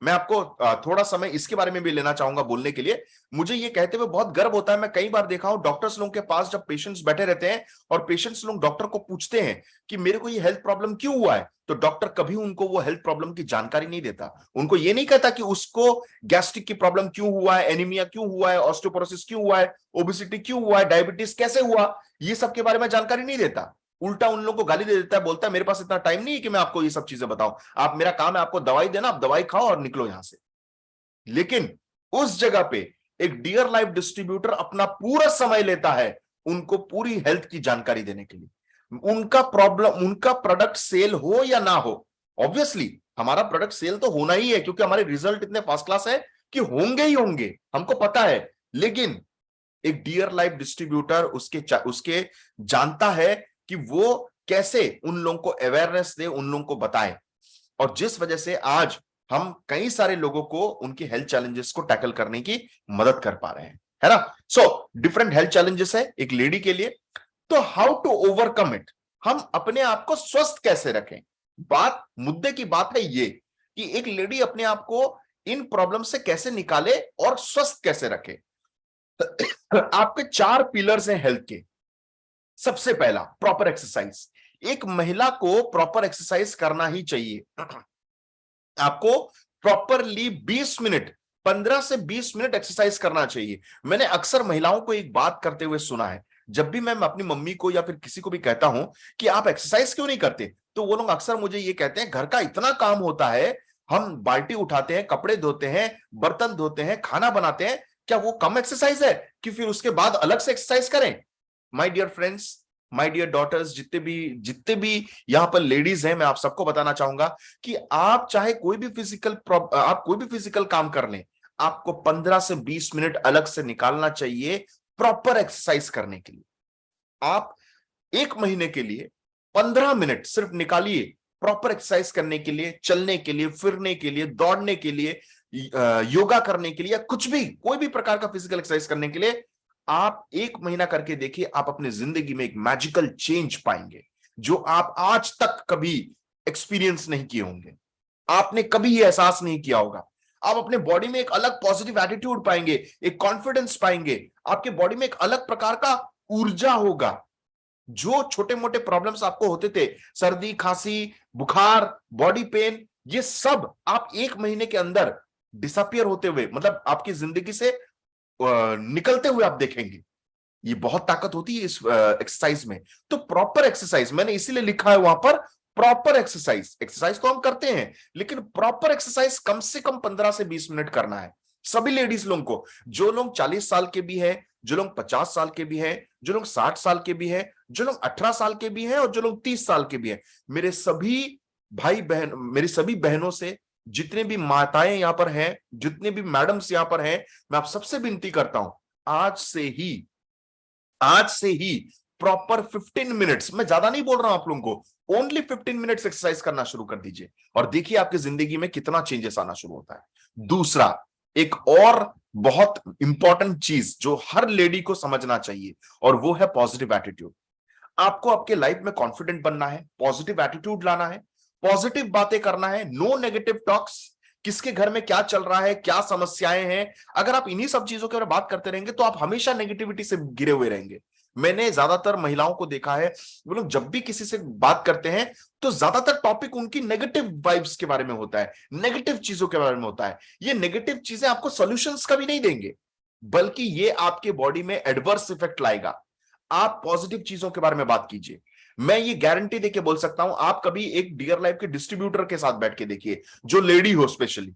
मैं आपको थोड़ा समय इसके बारे में भी लेना चाहूंगा बोलने के लिए। मुझे ये कहते हुए बहुत गर्व होता है, मैं कई बार देखा हूं डॉक्टर्स लोगों के पास जब पेशेंट्स बैठे रहते हैं और पेशेंट्स लोग डॉक्टर को पूछते हैं कि मेरे को ये हेल्थ प्रॉब्लम क्यों हुआ है, तो डॉक्टर कभी उनको वो हेल्थ प्रॉब्लम की जानकारी नहीं देता। उनको ये नहीं कहता कि उसको गैस्ट्रिक की प्रॉब्लम क्यों हुआ है, एनीमिया क्यों हुआ है, ऑस्टियोपोरोसिस क्यों हुआ है, ओबिसिटी क्यों हुआ है, डायबिटीज कैसे हुआ, ये सब के बारे में जानकारी नहीं देता। उल्टा उन लोगों को गाली दे देता है, बोलता है मेरे पास इतना टाइम नहीं है कि मैं आपको ये सब चीजें बताऊं, आप, मेरा काम है आपको दवाई देना, आप दवाई खाओ और निकलो यहां से। लेकिन उस जगह पे एक डियर लाइफ डिस्ट्रीब्यूटर अपना पूरा समय लेता है उनको पूरी हेल्थ की जानकारी देने के लिए। उनका प्रॉब्लम, उनका प्रोडक्ट सेल हो या ना हो, ऑब्वियसली हमारा प्रोडक्ट सेल तो होना ही है, क्योंकि हमारे रिजल्ट इतने फर्स्ट क्लास है कि होंगे ही होंगे, हमको पता है। लेकिन एक डियर लाइफ डिस्ट्रीब्यूटर उसके जानता है कि वो कैसे उन लोगों को अवेयरनेस दे, उन लोगों को बताए। और जिस वजह से आज हम कई सारे लोगों को उनके हेल्थ चैलेंजेस को टैकल करने की मदद कर पा रहे हैं, है ना। सो डिफरेंट हेल्थ चैलेंजेस है एक लेडी के लिए, तो हाउ टू ओवरकम इट, हम अपने आप को स्वस्थ कैसे रखें। बात, मुद्दे की बात है ये कि एक लेडी अपने आप को इन प्रॉब्लम से कैसे निकाले और स्वस्थ कैसे रखे। आपके 4 पिलर्स हैं हेल्थ के। सबसे पहला, प्रॉपर एक्सरसाइज। एक महिला को प्रॉपर एक्सरसाइज करना ही चाहिए। आपको प्रॉपरली 20 मिनट, 15 से 20 मिनट एक्सरसाइज करना चाहिए। मैंने अक्सर महिलाओं को एक बात करते हुए सुना है, जब भी मैं अपनी मम्मी को या फिर किसी को भी कहता हूं कि आप एक्सरसाइज क्यों नहीं करते, तो वो लोग अक्सर मुझे ये कहते हैं, घर का इतना काम होता है, हम बाल्टी उठाते हैं, कपड़े धोते हैं, बर्तन धोते हैं, खाना बनाते हैं, क्या वो कम एक्सरसाइज है कि फिर उसके बाद अलग से एक्सरसाइज करें। My dear friends, my dear daughters, जितने भी यहां पर लेडीज हैं, मैं आप सबको बताना चाहूंगा कि आप चाहे कोई भी फिजिकल काम कर लें, आपको 15 से 20 मिनट अलग से निकालना चाहिए प्रॉपर एक्सरसाइज करने के लिए। आप 1 महीने के लिए 15 मिनट सिर्फ निकालिए प्रॉपर एक्सरसाइज करने के लिए, चलने के लिए, फिरने के लिए, दौड़ने के लिए, योगा करने के लिए, या कुछ भी, कोई भी प्रकार का फिजिकल एक्सरसाइज करने के लिए। आप 1 महीना करके देखिए, आप अपनी जिंदगी में एक मैजिकल चेंज पाएंगे जो आप आज तक कभी एक्सपीरियंस नहीं किए होंगे, आपने कभी ये एहसास नहीं किया होगा। आप अपने बॉडी में एक अलग पॉजिटिव एटीट्यूड पाएंगे, एक कॉन्फिडेंस पाएंगे, आपके बॉडी में एक अलग प्रकार का ऊर्जा होगा। जो छोटे मोटे प्रॉब्लम्स आपको होते थे, सर्दी, खांसी, बुखार, बॉडी पेन, ये सब आप 1 महीने के अंदर डिसअपियर होते हुए, मतलब आपकी जिंदगी से निकलते हुए आप देखेंगे। ये बहुत ताकत होती है इस एक्सरसाइज में। तो प्रॉपर एक्सरसाइज मैंने इसीलिए लिखा है वहां पर, प्रॉपर एक्सरसाइज। एक्सरसाइज तो हम करते हैं, लेकिन प्रॉपर एक्सरसाइज कम से कम 15 से 20 मिनट करना है सभी लेडीज लोगों को। जो लोग 40 साल के भी है, जो लोग 50 साल के भी है, जो लोग 60 साल के भी है, जो लोग 18 साल के भी हैं, और जो लोग 30 साल के भी हैं, मेरे सभी भाई बहन, मेरी सभी बहनों से, जितने भी माताएं यहां पर हैं, जितने भी मैडम्स यहां पर हैं, मैं आप सबसे विनती करता हूं, आज से ही प्रॉपर 15 मिनट्स, मैं ज्यादा नहीं बोल रहा हूं आप लोगों को, ओनली 15 मिनट्स एक्सरसाइज करना शुरू कर दीजिए और देखिए आपकी जिंदगी में कितना चेंजेस आना शुरू होता है। दूसरा, एक और बहुत इंपॉर्टेंट चीज जो हर लेडी को समझना चाहिए, और वो है पॉजिटिव एटीट्यूड। आपको आपके लाइफ में कॉन्फिडेंट बनना है, पॉजिटिव एटीट्यूड लाना है, पॉजिटिव बातें करना है, नो नेगेटिव टॉक्स। किसके घर में क्या चल रहा है, क्या समस्याएं हैं, अगर आप इन्हीं सब चीजों के बारे में बात करते रहेंगे तो आप हमेशा नेगेटिविटी से घिरे हुए रहेंगे। मैंने ज्यादातर महिलाओं को देखा है, वो लोग जब भी किसी से बात करते हैं तो ज्यादातर टॉपिक उनकी नेगेटिव वाइब्स के बारे में होता है, नेगेटिव चीजों के बारे में होता है। ये नेगेटिव चीजें आपको सॉल्यूशंस कभी नहीं देंगे, बल्कि ये आपके बॉडी में एडवर्स इफेक्ट लाएगा। आप पॉजिटिव चीजों के बारे में बात कीजिए। मैं ये गारंटी देके बोल सकता हूं, आप कभी एक डियर लाइफ के डिस्ट्रीब्यूटर के साथ बैठ के देखिए, जो लेडी हो स्पेशली,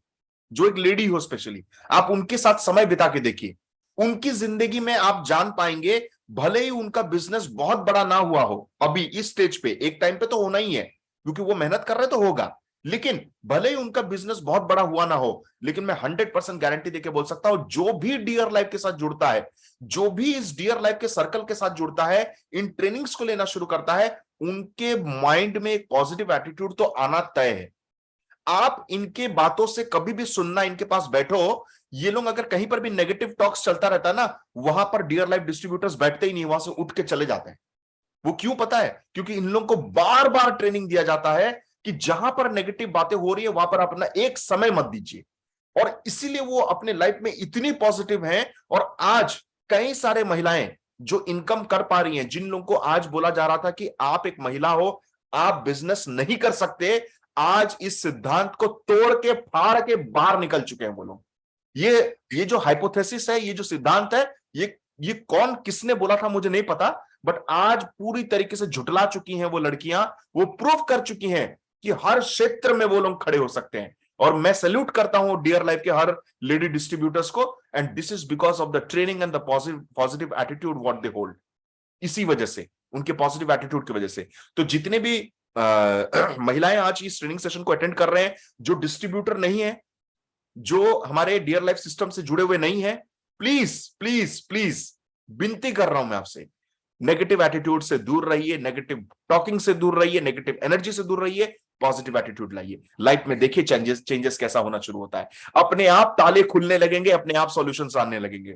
जो एक लेडी हो स्पेशली, आप उनके साथ समय बिता के देखिए, उनकी जिंदगी में आप जान पाएंगे, भले ही उनका बिजनेस बहुत बड़ा ना हुआ हो अभी इस स्टेज पे, एक टाइम पे तो होना ही है क्योंकि वो मेहनत कर रहे तो होगा, लेकिन भले ही उनका बिजनेस बहुत बड़ा हुआ ना हो, लेकिन मैं 100% गारंटी देके बोल सकता हूं, जो भी डियर लाइफ के साथ जुड़ता है, जो भी इस डियर लाइफ के सर्कल के साथ जुड़ता है, इन ट्रेनिंग्स को लेना शुरू करता है, उनके माइंड में एक पॉजिटिव एटीट्यूड तो आना तय है। आप इनके बातों से कभी भी सुनना, इनके पास बैठो, ये लोग अगर कहीं पर भी नेगेटिव टॉक्स चलता रहता है ना, वहां पर डियर लाइफ डिस्ट्रीब्यूटर्स बैठते ही नहीं, वहां से उठ के चले जाते हैं। वो क्यों पता है? क्योंकि इन लोगों को बार बार ट्रेनिंग दिया जाता है कि जहां पर नेगेटिव बातें हो रही है वहां पर अपना एक समय मत दीजिए, और इसीलिए वो अपने लाइफ में इतनी पॉजिटिव हैं। और आज कई सारे महिलाएं जो इनकम कर पा रही हैं, जिन लोगों को आज बोला जा रहा था कि आप एक महिला हो, आप बिजनेस नहीं कर सकते, आज इस सिद्धांत को तोड़ के फाड़ के बाहर निकल चुके हैं वो लोग। ये जो हाइपोथेसिस है, ये जो सिद्धांत है, ये कौन किसने बोला था मुझे नहीं पता, बट आज पूरी तरीके से झुटला चुकी हैं वो लड़कियां, वो प्रूव कर चुकी हैं कि हर क्षेत्र में वो लोग खड़े हो सकते हैं। और मैं सैल्यूट करता हूं डियर लाइफ के हर लेडी डिस्ट्रीब्यूटर्स को, and this is because of the training and the positive attitude what they hold. इसी वजह से, उनके पॉजिटिव एटीट्यूड की वजह से। तो जितने भी महिलाएं आज इस ट्रेनिंग सेशन को अटेंड कर रहे हैं, जो डिस्ट्रीब्यूटर नहीं है, जो हमारे डियर लाइफ सिस्टम से जुड़े हुए नहीं है, प्लीज प्लीज प्लीज विनती कर रहा हूं मैं आपसे, नेगेटिव एटीट्यूड से दूर रहिए, नेगेटिव टॉकिंग से दूर रहिए, नेगेटिव एनर्जी से दूर रहिए, पॉजिटिव एटीट्यूड लाइए, लाइफ में देखिए चेंजेस कैसा होना शुरू होता है। अपने आप ताले खुलने लगेंगे, अपने आप सॉल्यूशंस आने लगेंगे।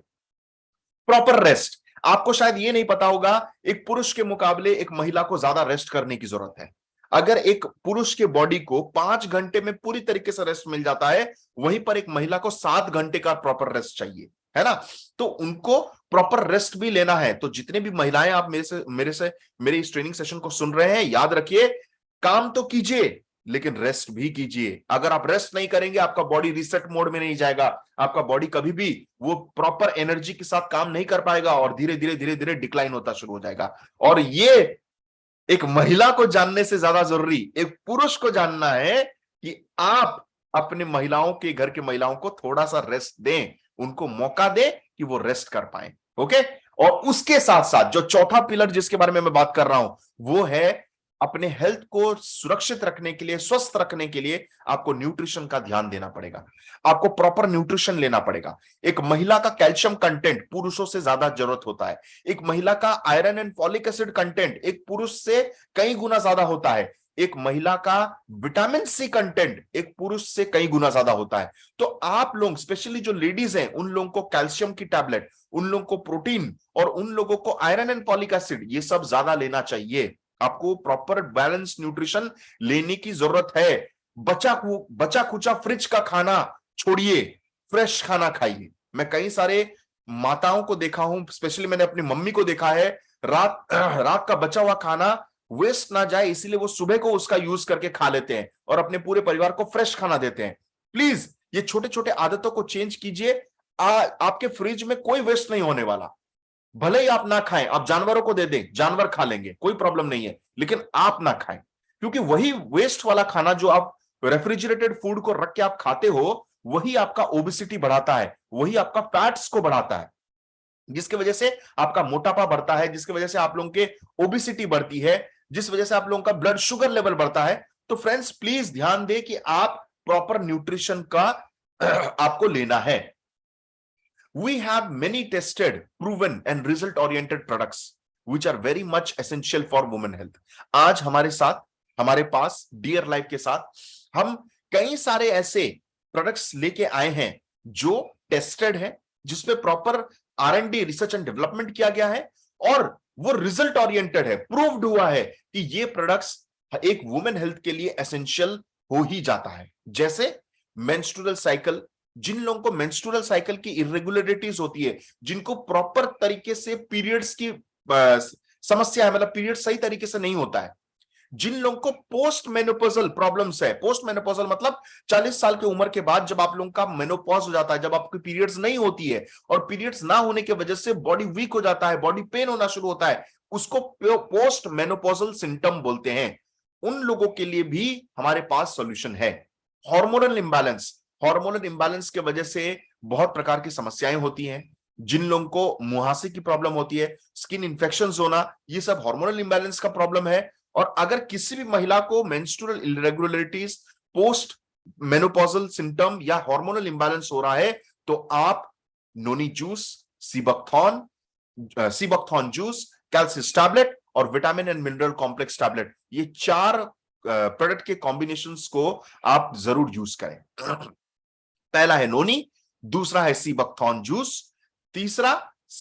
प्रॉपर रेस्ट, आपको शायद ये नहीं पता होगा, एक पुरुष के मुकाबले एक महिला को ज्यादा रेस्ट करने की जरूरत है। अगर एक पुरुष के बॉडी को 5 घंटे में पूरी तरीके से रेस्ट मिल जाता है, वहीं पर एक महिला को 7 घंटे का प्रॉपर रेस्ट चाहिए, है ना। तो उनको प्रॉपर रेस्ट भी लेना है। तो जितने भी महिलाएं आप मेरे इस ट्रेनिंग सेशन को सुन रहे हैं, याद रखिए, काम तो कीजिए लेकिन रेस्ट भी कीजिए। अगर आप रेस्ट नहीं करेंगे, आपका बॉडी रीसेट मोड में नहीं जाएगा, आपका बॉडी कभी भी वो प्रॉपर एनर्जी के साथ काम नहीं कर पाएगा और धीरे धीरे डिक्लाइन होता शुरू हो जाएगा। और ये एक महिला को जानने से ज्यादा जरूरी एक पुरुष को जानना है कि आप अपने महिलाओं के घर के महिलाओं को थोड़ा सा रेस्ट दें, उनको मौका दें कि वो रेस्ट कर पाए। ओके। और उसके साथ साथ जो चौथा पिलर जिसके बारे में मैं बात कर रहा हूं, वो है अपने हेल्थ को सुरक्षित रखने के लिए, स्वस्थ रखने के लिए आपको न्यूट्रिशन का ध्यान देना पड़ेगा। आपको प्रॉपर न्यूट्रिशन लेना पड़ेगा। एक महिला का कैल्शियम कंटेंट पुरुषों से ज्यादा जरूरत होता है। एक महिला का iron and folic acid content एक पुरुष से कई गुना ज्यादा होता है। एक महिला का विटामिन सी कंटेंट एक पुरुष से कई गुना ज्यादा होता है। तो आप लोग, स्पेशली जो लेडीज हैं, उन लोगों को कैल्शियम की टैबलेट, उन लोगों को प्रोटीन और उन लोगों को आयरन एंड फॉलिक एसिड, ये सब ज्यादा लेना चाहिए। आपको प्रॉपर बैलेंस न्यूट्रिशन लेने की जरूरत है। बचा खुचा फ्रिज का खाना छोड़िए, फ्रेश खाना खाइए। मैं कई सारे माताओं को देखा हूं, स्पेशली मैंने अपनी मम्मी को देखा है, रात का बचा हुआ खाना वेस्ट ना जाए इसलिए वो सुबह को उसका यूज करके खा लेते हैं और अपने पूरे परिवार को फ्रेश खाना देते हैं। प्लीज ये छोटे छोटे आदतों को चेंज कीजिए। आपके फ्रिज में कोई वेस्ट नहीं होने वाला। भले ही आप ना खाएं, आप जानवरों को दे दें, जानवर खा लेंगे, कोई प्रॉब्लम नहीं है, लेकिन आप ना खाएं। क्योंकि वही वेस्ट वाला खाना जो आप रेफ्रिजरेटेड फूड को रख के आप खाते हो, वही आपका ओबेसिटी बढ़ाता है, वही आपका फैट्स को बढ़ाता है, जिसकी वजह से आपका मोटापा बढ़ता है, जिसकी वजह से आप लोगों के ओबेसिटी बढ़ती है, जिस वजह से आप लोगों का ब्लड शुगर लेवल बढ़ता है। तो फ्रेंड्स प्लीज ध्यान दें कि आप प्रॉपर न्यूट्रिशन का आपको लेना है। We have many tested, proven and result oriented products which are very much essential for women health. आज हमारे पास डियर लाइफ के साथ हम कई सारे ऐसे प्रोडक्ट्स लेके आए हैं जो टेस्टेड है, जिसमें proper R&D, research and development किया गया है और वो रिजल्ट ओरिएंटेड है। प्रूव्ड हुआ है कि ये प्रोडक्ट्स एक वुमेन हेल्थ के लिए एसेंशियल हो ही जाता है। जैसे मेंस्ट्रुअल साइकिल, जिन लोगों को मेंस्ट्रुअल साइकिल की इरेगुलरिटीज होती है, जिनको प्रॉपर तरीके से पीरियड्स की समस्या है, मतलब पीरियड सही तरीके से नहीं होता है, जिन लोगों को पोस्ट मेनोपॉजल प्रॉब्लम्स है, पोस्ट मेनोपॉजल मतलब 40 साल की उम्र के बाद जब आप लोगों का मेनोपॉज हो जाता है, जब आपकी पीरियड्स नहीं होती है और पीरियड्स ना होने की वजह से बॉडी वीक हो जाता है, बॉडी पेन होना शुरू होता है, उसको पोस्ट मेनोपॉजल सिम्टम बोलते हैं। उन लोगों के लिए भी हमारे पास सॉल्यूशन है। हार्मोनल इंबैलेंस की वजह से बहुत प्रकार की समस्याएं होती हैं। जिन लोगों को मुहासे की प्रॉब्लम होती है, स्किन इंफेक्शंस होना, ये सब हार्मोनल इंबैलेंस का प्रॉब्लम है। और अगर किसी भी महिला को menstrual irregularities, post menopausal symptom या हार्मोनल इंबैलेंस हो रहा है, तो आप noni juice, seabuckthorn juice, calcius tablet और vitamin and mineral complex tablet, ये 4 प्रोडक्ट के कॉम्बिनेशंस को आप जरूर यूज करें। पहला है नोनी, दूसरा है सीबकथॉर्न जूस, तीसरा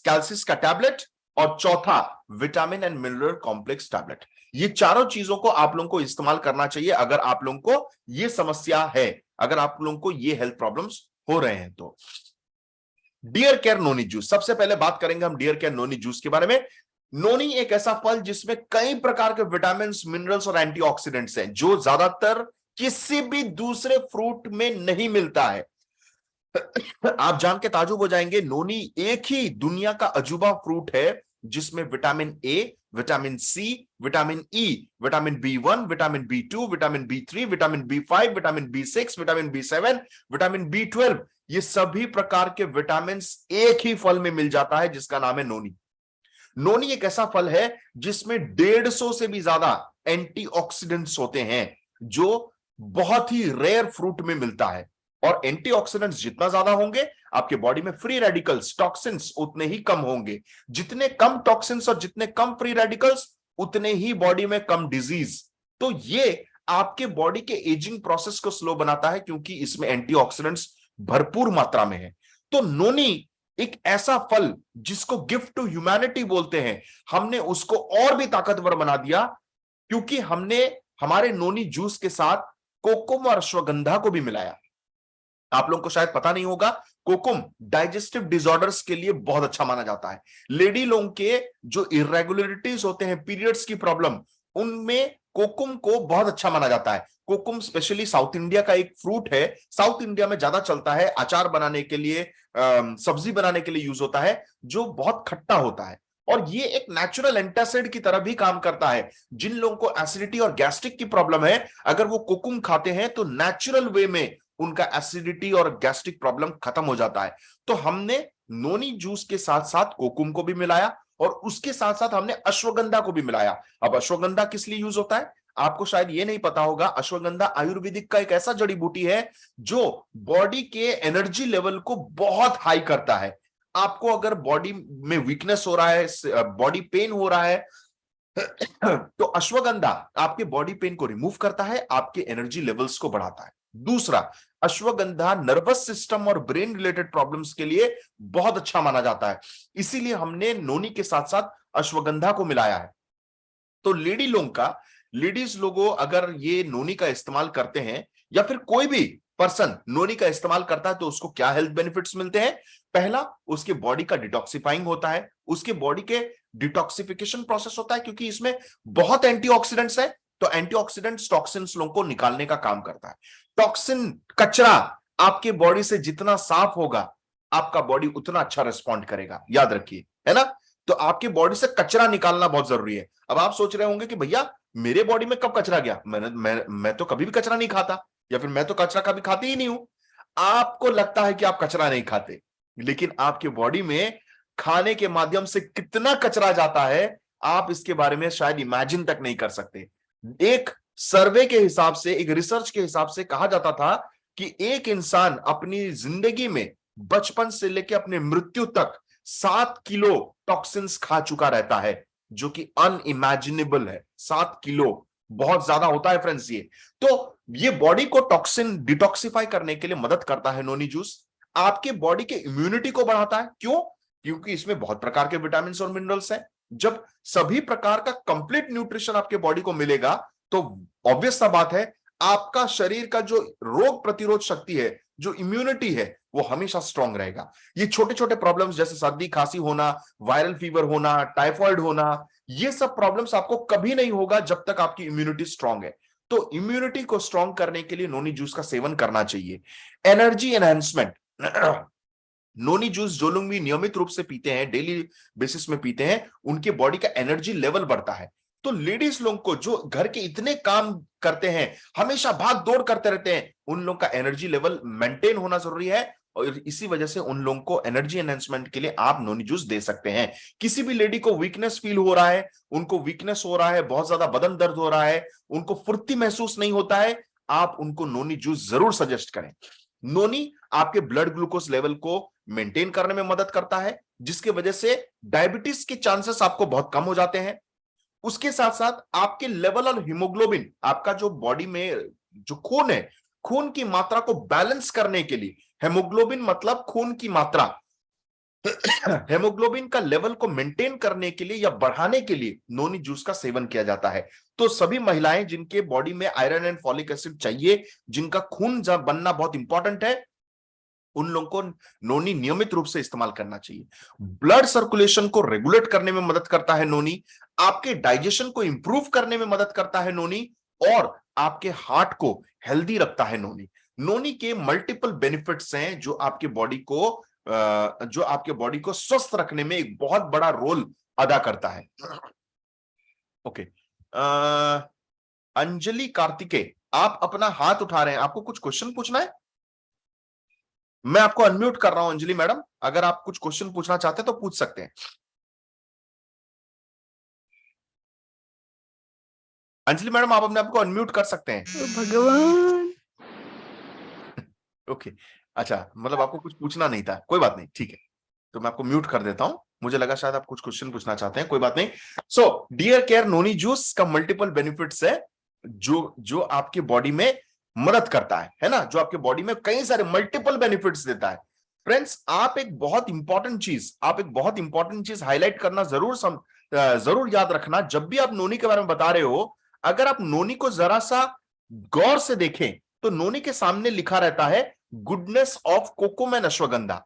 कैल्सियस का टैबलेट और चौथा vitamin and mineral complex tablet. ये चारों चीजों को आप लोगों को इस्तेमाल करना चाहिए अगर आप लोगों को ये समस्या है, अगर आप लोगों को ये हेल्थ प्रॉब्लम्स हो रहे हैं तो। डियर केयर नोनी जूस, सबसे पहले बात करेंगे हम डियर केयर नोनी जूस के बारे में। नोनी एक ऐसा फल जिसमें कई प्रकार के विटामिन, मिनरल्स और एंटीऑक्सीडेंट्स हैं, जो ज्यादातर किसी भी दूसरे फ्रूट में नहीं मिलता है। आप जान के ताजुब हो जाएंगे, नोनी एक ही दुनिया का अजूबा फ्रूट है जिसमें vitamin A, vitamin C, vitamin E, vitamin B1, vitamin B2, vitamin B3, vitamin B5, vitamin B6, vitamin B7, vitamin B12, ये सभी प्रकार के विटामिन एक ही फल में मिल जाता है जिसका नाम है नोनी। नोनी एक ऐसा फल है जिसमें 150 से भी ज्यादा एंटीऑक्सीडेंट्स होते हैं, जो बहुत ही रेयर फ्रूट में मिलता है। और एंटीऑक्सीडेंट्स जितना ज्यादा होंगे, आपके बॉडी में फ्री रेडिकल्स, टॉक्सिन्स उतने ही कम होंगे। जितने कम टॉक्सिन्स और जितने कम फ्री रेडिकल्स, उतने ही बॉडी में कम डिजीज। तो ये आपके बॉडी के एजिंग प्रोसेस को स्लो बनाता है, क्योंकि इसमें एंटीऑक्सीडेंट्स भरपूर मात्रा में है। तो नोनी एक ऐसा फल जिसको गिफ्ट टू ह्यूमैनिटी बोलते हैं, हमने उसको और भी ताकतवर बना दिया, क्योंकि हमने हमारे नोनी जूस के साथ कोकुम और अश्वगंधा को भी मिलाया। आप लोगों को शायद पता नहीं होगा, कोकुम डाइजेस्टिव डिसऑर्डर्स के लिए बहुत अच्छा माना जाता है। लेडी लोगों के जो इरेगुलरिटीज होते हैं, पीरियड्स की प्रॉब्लम, उनमें कोकुम को बहुत अच्छा माना जाता है। कोकुम स्पेशली साउथ इंडिया का एक फ्रूट है, साउथ इंडिया में ज्यादा चलता है, अचार बनाने के लिए, सब्जी बनाने के लिए यूज होता है, जो बहुत खट्टा होता है। और ये एक नेचुरल एंटासिड की तरह भी काम करता है। जिन लोगों को एसिडिटी और गैस्ट्रिक की प्रॉब्लम है, अगर वो कोकुम खाते हैं तो नेचुरल वे में उनका एसिडिटी और गैस्ट्रिक प्रॉब्लम खत्म हो जाता है। तो हमने नोनी जूस के साथ साथ कोकुम को भी मिलाया, और उसके साथ साथ हमने अश्वगंधा को भी मिलाया। अब अश्वगंधा किस लिए यूज होता है, आपको शायद ये नहीं पता होगा। अश्वगंधा आयुर्वेदिक का एक ऐसा जड़ी बूटी है जो बॉडी के एनर्जी लेवल को बहुत हाई करता है। आपको अगर बॉडी में वीकनेस हो रहा है, बॉडी पेन हो रहा है, तो अश्वगंधा आपके बॉडी पेन को रिमूव करता है, आपके एनर्जी लेवल्स को बढ़ाता है। दूसरा, अश्वगंधा नर्वस सिस्टम और ब्रेन रिलेटेड प्रॉब्लम्स के लिए बहुत अच्छा माना जाता है, इसीलिए हमने नोनी के साथ साथ अश्वगंधा को मिलाया है। तो लेडीज लोगों अगर ये नोनी का इस्तेमाल करते हैं, या फिर कोई भी पर्सन नोनी का इस्तेमाल करता है, तो उसको क्या हेल्थ बेनिफिट्स मिलते हैं। पहला, उसके बॉडी का डिटॉक्सिफाइंग होता है, उसके बॉडी के डिटॉक्सिफिकेशन प्रोसेस होता है, क्योंकि इसमें बहुत एंटीऑक्सीडेंट्स है। तो एंटीऑक्सीडेंट्स टॉक्सिन्स लोगों को निकालने का काम करता है। टॉक्सिन, कचरा आपके बॉडी से जितना साफ होगा, आपका बॉडी उतना अच्छा रिस्पॉन्ड करेगा, याद रखिए, है ना। तो आपके बॉडी से कचरा निकालना बहुत जरूरी है। अब आप सोच रहे होंगे कि भैया मेरे बॉडी में कब कचरा गया, मैं तो कभी भी कचरा नहीं खाता, या फिर मैं तो कचरा कभी खाती ही नहीं हूं। आपको लगता है कि आप कचरा नहीं खाते, लेकिन आपके बॉडी में खाने के माध्यम से कितना कचरा जाता है, आप इसके बारे में शायद इमेजिन तक नहीं कर सकते। एक सर्वे के हिसाब से, एक रिसर्च के हिसाब से कहा जाता था कि एक इंसान अपनी जिंदगी में बचपन से लेकर अपने मृत्यु तक 7 किलो टॉक्सिन्स खा चुका रहता है, जो कि अनइमेजिनेबल है। 7 किलो बहुत ज्यादा होता है फ्रेंड्स ये। तो ये बॉडी को टॉक्सिन डिटॉक्सिफाई करने के लिए मदद करता है नोनी जूस। आपके बॉडी के इम्यूनिटी को बढ़ाता है। क्यों? क्योंकि इसमें बहुत प्रकार के विटामिन और मिनरल्स हैं। जब सभी प्रकार का कंप्लीट न्यूट्रिशन आपके बॉडी को मिलेगा, तो ऑब्वियस सा बात है, आपका शरीर का जो रोग प्रतिरोध शक्ति है, जो इम्यूनिटी है, वो हमेशा स्ट्रांग रहेगा। ये छोटे छोटे प्रॉब्लम्स जैसे सर्दी खांसी होना, वायरल फीवर होना, टाइफॉइड होना, ये सब प्रॉब्लम्स आपको कभी नहीं होगा जब तक आपकी इम्यूनिटी स्ट्रांग है। तो इम्यूनिटी को स्ट्रांग करने के लिए नोनी जूस का सेवन करना चाहिए। एनर्जी एनहांसमेंट, नोनी जूस जो लोग भी नियमित रूप से पीते हैं, डेली बेसिस में पीते हैं, उनके बॉडी का एनर्जी लेवल बढ़ता है। तो लेडीज लोग को जो घर के इतने काम करते हैं, हमेशा भाग दौड़ करते रहते हैं, उन लोगों का एनर्जी लेवल मेंटेन होना जरूरी है। और इसी वजह से उन लोगों को एनर्जी एनहांसमेंट के लिए आप नोनी जूस दे सकते हैं। किसी भी लेडी को वीकनेस फील हो रहा है, उनको वीकनेस हो रहा है, बहुत ज्यादा बदन दर्द हो रहा है, उनको फुर्ती महसूस नहीं होता है, आप उनको नोनी जूस जरूर सजेस्ट करें। नोनी आपके ब्लड ग्लूकोज लेवल को मेंटेन करने में मदद करता है, जिसकी वजह से डायबिटीज के चांसेस आपको बहुत कम हो जाते हैं। उसके साथ साथ आपके लेवल ऑफ हीमोग्लोबिन, आपका जो बॉडी में जो खून है, खून की मात्रा को बैलेंस करने के लिए, हेमोग्लोबिन मतलब खून की मात्रा, हेमोग्लोबिन का लेवल को मेंटेन करने के लिए या बढ़ाने के लिए नोनी जूस का सेवन किया जाता है। तो सभी महिलाएं जिनके बॉडी में आयरन एंड फॉलिक एसिड चाहिए, जिनका खून बनना बहुत इंपॉर्टेंट है, उन लोगों को नोनी नियमित रूप से इस्तेमाल करना चाहिए। ब्लड सर्कुलेशन को रेगुलेट करने में मदद करता है नोनी, आपके डाइजेशन को इंप्रूव करने में मदद करता है नोनी, और आपके हार्ट को हेल्दी रखता है नोनी। नोनी के मल्टीपल बेनिफिट्स हैं जो आपके बॉडी को स्वस्थ रखने में एक बहुत बड़ा रोल अदा करता है। ओके, अंजलि कार्तिकेय, आप अपना हाथ उठा रहे हैं, आपको कुछ क्वेश्चन पूछना है? मैं आपको अनम्यूट कर रहा हूं अंजलि मैडम, अगर आप कुछ क्वेश्चन पूछना चाहते हैं तो पूछ सकते हैं। अंजलि मैडम, आप अपने आपको अनम्यूट कर सकते हैं। भगवान। ओके, अच्छा, मतलब आपको कुछ पूछना नहीं था, कोई बात नहीं, ठीक है, तो मैं आपको म्यूट कर देता हूं। मुझे लगा शायद आप कुछ क्वेश्चन पूछना चाहते हैं, कोई बात नहीं। So dear care, noni juice का मल्टीपल बेनिफिट्स है। जो जो आपके बॉडी में मदद करता है ना, जो आपके बॉडी में कई सारे मल्टीपल बेनिफिट्स देता है। फ्रेंड्स, आप एक बहुत इंपॉर्टेंट चीज हाईलाइट करना जरूर याद रखना, जब भी आप नोनी के बारे में बता रहे हो, अगर आप नोनी को जरा सा गौर से देखें तो नोनी के सामने लिखा रहता है goodness of kokum and ashwagandha.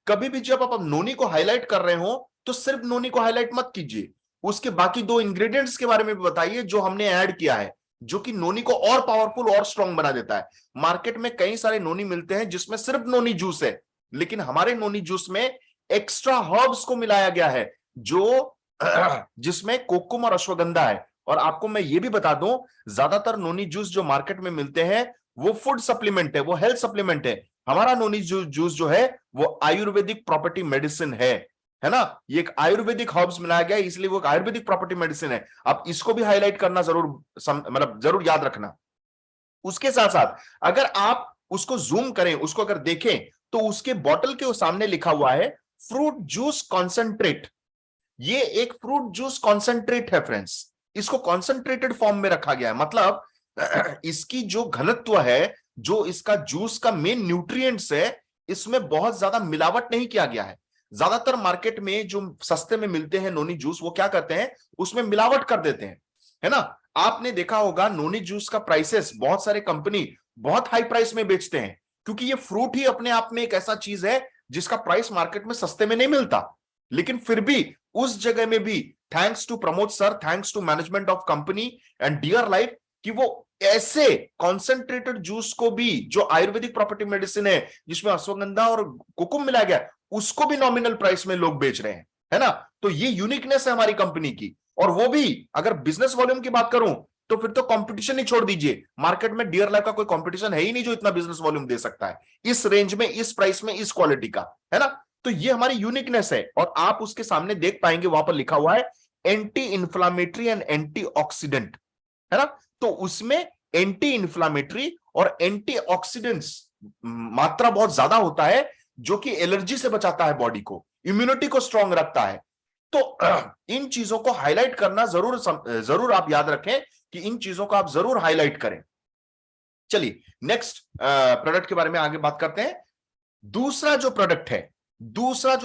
कभी भी जब आप नोनी को हाईलाइट कर रहे हो तो सिर्फ नोनी को हाईलाइट मत कीजिए, उसके बाकी 2 इंग्रेडिएंट्स के बारे में भी बताइए जो हमने ऐड किया है, जो कि नोनी को और पावरफुल और स्ट्रांग बना देता है। मार्केट में कई सारे नोनी मिलते हैं जिसमें सिर्फ नोनी जूस है, लेकिन हमारे नोनी जूस में एक्स्ट्रा हर्ब्स को मिलाया गया है, जो जिसमें कोकुम और अश्वगंधा है। और आपको मैं ये भी बता दूं, ज्यादातर नोनी जूस जो मार्केट में मिलते हैं वो फूड सप्लीमेंट है, वो हेल्थ सप्लीमेंट है। हमारा नोनी जूस जो है वो आयुर्वेदिक प्रॉपर्टी मेडिसिन है ना। ये एक आयुर्वेदिक हर्ब्स मिलाया गया है, इसलिए वो एक आयुर्वेदिक प्रॉपर्टी मेडिसिन है। आप इसको भी हाईलाइट करना जरूर याद रखना। उसके साथ साथ अगर आप उसको जूम करें, उसको अगर देखें, तो उसके बॉटल के सामने लिखा हुआ है फ्रूट जूस कॉन्सेंट्रेट। ये एक फ्रूट जूस कॉन्सेंट्रेट है फ्रेंड्स, इसको कॉन्सेंट्रेटेड फॉर्म में रखा गया है। मतलब इसकी जो घनत्व है, जो इसका जूस का मेन न्यूट्रिएंट्स है, इसमें बहुत ज्यादा मिलावट नहीं किया गया है। ज्यादातर मार्केट में जो सस्ते में मिलते हैं नोनी जूस, वो क्या करते हैं, उसमें मिलावट कर देते हैं, है ना। आपने देखा होगा नोनी जूस का प्राइसेस बहुत सारे कंपनी बहुत हाई प्राइस में बेचते हैं, क्योंकि ये फ्रूट ही अपने आप में एक ऐसा चीज है जिसका प्राइस मार्केट में सस्ते में नहीं मिलता। लेकिन फिर भी उस जगह में भी thanks to Pramod sir, thanks to management of company and dear life, कि वो ऐसे कॉन्सेंट्रेटेड जूस को भी, जो आयुर्वेदिक प्रॉपर्टी मेडिसिन है जिसमें अश्वगंधा और कुकुम मिलाया गया, उसको भी नॉमिनल प्राइस में लोग बेच रहे हैं, है ना। तो ये यूनिकनेस है हमारी कंपनी की। और वो भी अगर बिजनेस वॉल्यूम की बात करूं तो फिर तो कंपटीशन ही छोड़ दीजिए, मार्केट में डियर लाइफ का कोई कंपटीशन है ही नहीं जो इतना बिजनेस वॉल्यूम दे सकता है इस रेंज में, इस प्राइस में, इस क्वालिटी का, है ना। तो ये हमारी यूनिकनेस है। और आप उसके सामने देख पाएंगे वहां पर लिखा हुआ है anti inflammatory and anti oxidant, है ना। तो उसमें एंटी इंफ्लामेटरी और एंटी ऑक्सीडेंट्स मात्रा बहुत ज्यादा होता है, जो कि एलर्जी से बचाता है बॉडी को, इम्यूनिटी को स्ट्रांग रखता है। तो इन चीजों को हाईलाइट करना जरूर आप याद रखें कि इन चीजों को आप जरूर हाईलाइट करें। चलिए नेक्स्ट प्रोडक्ट के बारे में आगे बात करते हैं। दूसरा जो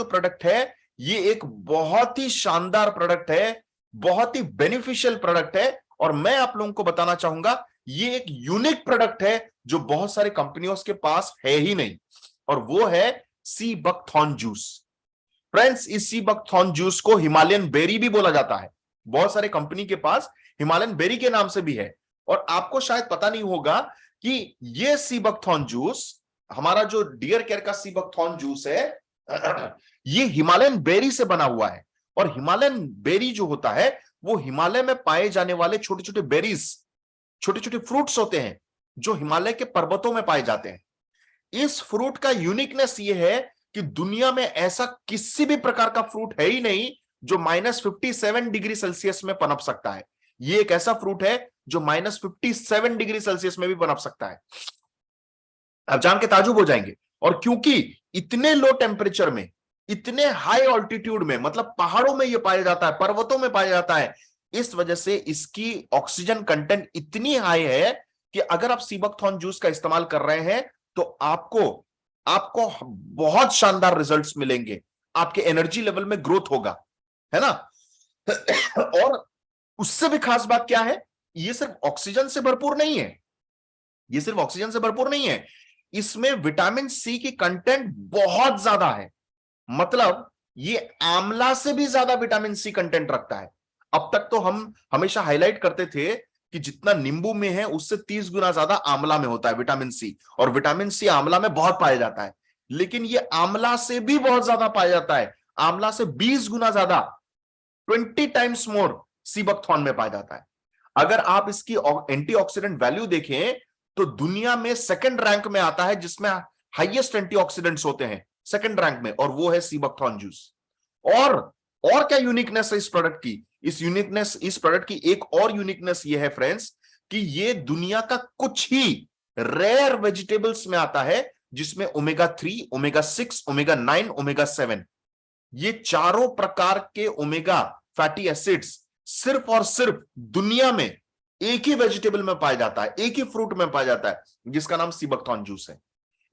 प्रोडक्ट है ये एक बहुत ही शानदार प्रोडक्ट है, बहुत ही बेनिफिशियल प्रोडक्ट है, और मैं आप लोगों को बताना चाहूंगा ये एक यूनिक प्रोडक्ट है जो बहुत सारे कंपनियों के पास है ही नहीं, और वो है सी बकथॉर्न जूस। फ्रेंड्स, इस सी बकथॉर्न जूस को हिमालयन बेरी भी बोला जाता है, बहुत सारे कंपनी के पास हिमालयन बेरी के नाम से भी है। और आपको शायद पता नहीं होगा कि ये सी बकथॉर्न जूस, हमारा जो डियर केयर का सी बकथॉर्न जूस है, ये हिमालयन बेरी से बना हुआ है। और हिमालयन बेरी जो होता है वो हिमालय में पाए जाने वाले छोटे छोटे बेरीज, छोटे छोटे फ्रूट्स होते हैं जो हिमालय के पर्वतों में पाए जाते हैं। इस फ्रूट का यूनिकनेस ये है कि दुनिया में ऐसा किसी भी प्रकार का फ्रूट है ही नहीं जो -57 डिग्री सेल्सियस में पनप सकता है। ये एक ऐसा फ्रूट है जो -57 डिग्री सेल्सियस में भी पनप सकता है। आप जान के ताजुब हो जाएंगे। और क्योंकि इतने लो टेम्परेचर में, इतने हाई ऑल्टीट्यूड में, मतलब पहाड़ों में ये पाया जाता है, पर्वतों में पाया जाता है, इस वजह से इसकी ऑक्सीजन कंटेंट इतनी हाई है कि अगर आप सी बकथॉर्न जूस का इस्तेमाल कर रहे हैं तो आपको बहुत शानदार रिजल्ट्स मिलेंगे, आपके एनर्जी लेवल में ग्रोथ होगा, है ना। और उससे भी खास बात क्या है, ये सिर्फ ऑक्सीजन से भरपूर नहीं है, ये सिर्फ ऑक्सीजन से भरपूर नहीं है, इसमें विटामिन सी की कंटेंट बहुत ज्यादा है। मतलब ये आंवला से भी ज्यादा विटामिन सी कंटेंट रखता है। अब तक तो हम हमेशा हाईलाइट करते थे कि जितना नींबू में है उससे 30 गुना ज्यादा आंवला में होता है विटामिन सी, और विटामिन सी आंवला में बहुत पाया जाता है। लेकिन ये आंवला से भी बहुत ज्यादा पाया जाता है, आंवला से 20 गुना ज्यादा, 20 टाइम्स मोर सी बकथॉर्न में पाया जाता है। अगर आप इसकी एंटीऑक्सीडेंट वैल्यू देखें तो दुनिया में सेकंड रैंक में आता है जिसमें हाईएस्ट एंटीऑक्सीडेंट्स होते हैं, सेकंड रैंक में, और वो है सी बकथॉर्न जूस। और क्या यूनिकनेस है इस प्रोडक्ट की, इस प्रोडक्ट की एक और यूनिकनेस ये है फ्रेंड्स कि ये दुनिया का कुछ ही रेयर वेजिटेबल्स में आता है जिसमें ओमेगा 3, ओमेगा 6, ओमेगा 9, ओमेगा 7, ये चारों प्रकार के ओमेगा फैटी एसिड्स सिर्फ और सिर्फ दुनिया में एक ही वेजिटेबल में पाया जाता है, एक ही फ्रूट में पाया जाता है, जिसका नाम सीबकथॉर्न जूस है।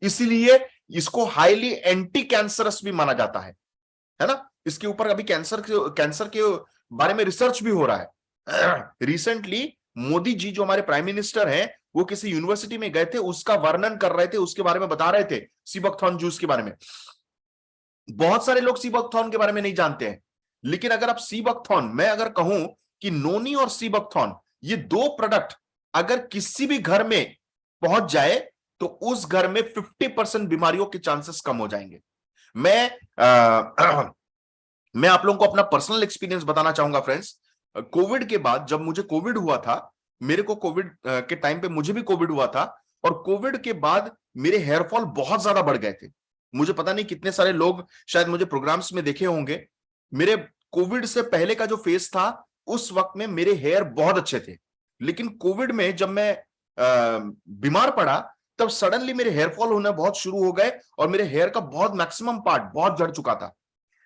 इसीलिए इसको हाईली एंटी कैंसरस भी माना जाता है ना। इसके ऊपर अभी कैंसर के बारे में रिसर्च भी हो रहा है। रिसेंटली मोदी जी जो हमारे प्राइम मिनिस्टर हैं, वो किसी यूनिवर्सिटी में गए थे, उसका वर्णन कर रहे थे, उसके बारे में बता रहे थे, सीबकथॉर्न जूस के बारे में। बहुत सारे लोग सीबकथॉर्न के बारे में नहीं जानते हैं, लेकिन अगर आप सीबकथॉर्न, मैं अगर कहूं कि नोनी और सीबकथॉर्न, ये दो प्रोडक्ट अगर किसी भी घर में पहुंच जाए तो उस घर में 50% बीमारियों के चांसेस कम हो जाएंगे। मैं मैं आप लोगों को अपना पर्सनल एक्सपीरियंस बताना चाहूंगा फ्रेंड्स। कोविड के बाद जब मुझे कोविड हुआ था, मेरे को कोविड के टाइम पे मुझे भी कोविड हुआ था, और कोविड के बाद मेरे हेयर फॉल बहुत ज्यादा बढ़ गए थे। मुझे पता नहीं कितने सारे लोग शायद मुझे प्रोग्राम्स में देखे होंगे। मेरे कोविड से पहले का जो फेस था, उस वक्त में मेरे हेयर बहुत अच्छे थे, लेकिन कोविड में जब मैं बीमार पड़ा, तब सडनली मेरे हेयर फॉल होना बहुत शुरू हो गए और मेरे हेयर का बहुत मैक्सिमम पार्ट बहुत झड़ चुका था।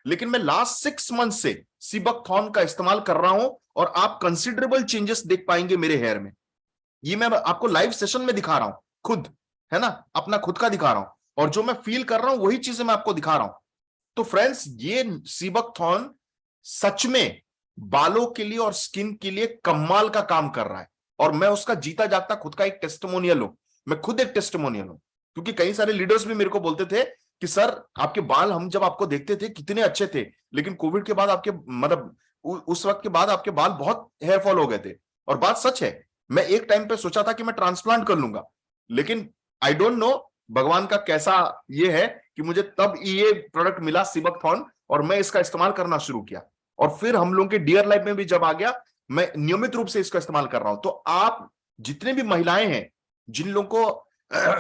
लेकिन मैं लास्ट 6 मंथ से सीबकथॉर्न का इस्तेमाल कर रहा हूं और आप कंसिडरेबल चेंजेस देख पाएंगे मेरे हेयर में। ये मैं आपको लाइव सेशन में दिखा रहा हूं खुद, है ना, अपना खुद का दिखा रहा हूं, और जो मैं फील कर रहा हूं वही चीजें मैं आपको दिखा रहा हूं। तो फ्रेंड्स, ये सीबकथॉर्न सच में बालों के लिए और स्किन के लिए कमाल का काम कर रहा है, और मैं उसका जीता जागता खुद का एक टेस्टिमोनियल हूं। मैं खुद एक टेस्टिमोनियल हूं, क्योंकि कई सारे लीडर्स भी मेरे को बोलते थे कि सर, आपके बाल हम जब आपको देखते थे कितने अच्छे थे, लेकिन कोविड के बाद आपके मतलब उस वक्त के बाद आपके बाल बहुत हेयर फॉल हो गए थे। और बात सच है, मैं एक टाइम पे सोचा था कि मैं ट्रांसप्लांट कर लूंगा, लेकिन आई डोंट नो भगवान का कैसा ये है कि मुझे तब ये प्रोडक्ट मिला सीबकथॉर्न, और मैं इसका इस्तेमाल करना शुरू किया। और फिर हम लोगों के डियर लाइफ में भी जब आ गया, मैं नियमित रूप से इसका इस्तेमाल कर रहा हूं। तो आप जितने भी महिलाएं हैं, जिन लोगों को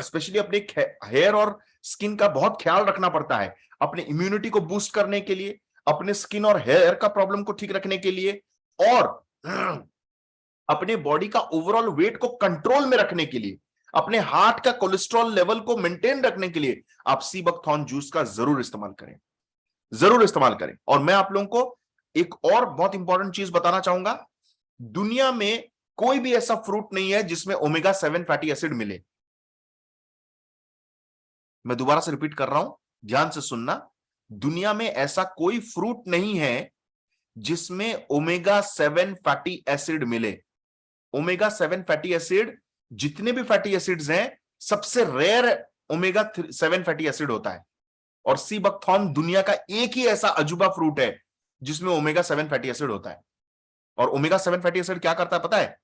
स्पेशली अपने हेयर और स्किन का बहुत ख्याल रखना पड़ता है, अपने इम्यूनिटी को बूस्ट करने के लिए, अपने स्किन और हेयर का प्रॉब्लम को ठीक रखने के लिए, और अपने बॉडी का ओवरऑल वेट को कंट्रोल में रखने के लिए, अपने हार्ट का कोलेस्ट्रॉल लेवल को मेंटेन रखने के लिए, आप सीबकथॉर्न जूस का जरूर इस्तेमाल करें, जरूर इस्तेमाल करें। और मैं आप लोगों को एक और बहुत इंपॉर्टेंट चीज बताना चाहूंगा। दुनिया में कोई भी ऐसा फ्रूट नहीं है जिसमें ओमेगा 7 फैटी एसिड मिले। मैं दोबारा से रिपीट कर रहा हूं, ध्यान से सुनना। दुनिया में ऐसा कोई फ्रूट नहीं है जिसमें ओमेगा 7 फैटी एसिड मिले। ओमेगा 7 फैटी एसिड, जितने भी फैटी एसिड्स हैं, सबसे रेयर ओमेगा 7 फैटी एसिड होता है। और सीबकथॉर्न दुनिया का एक ही ऐसा अजूबा फ्रूट है जिसमें ओमेगा 7 फैटी एसिड होता है। और ओमेगा 7 फैटी एसिड क्या करता है पता है?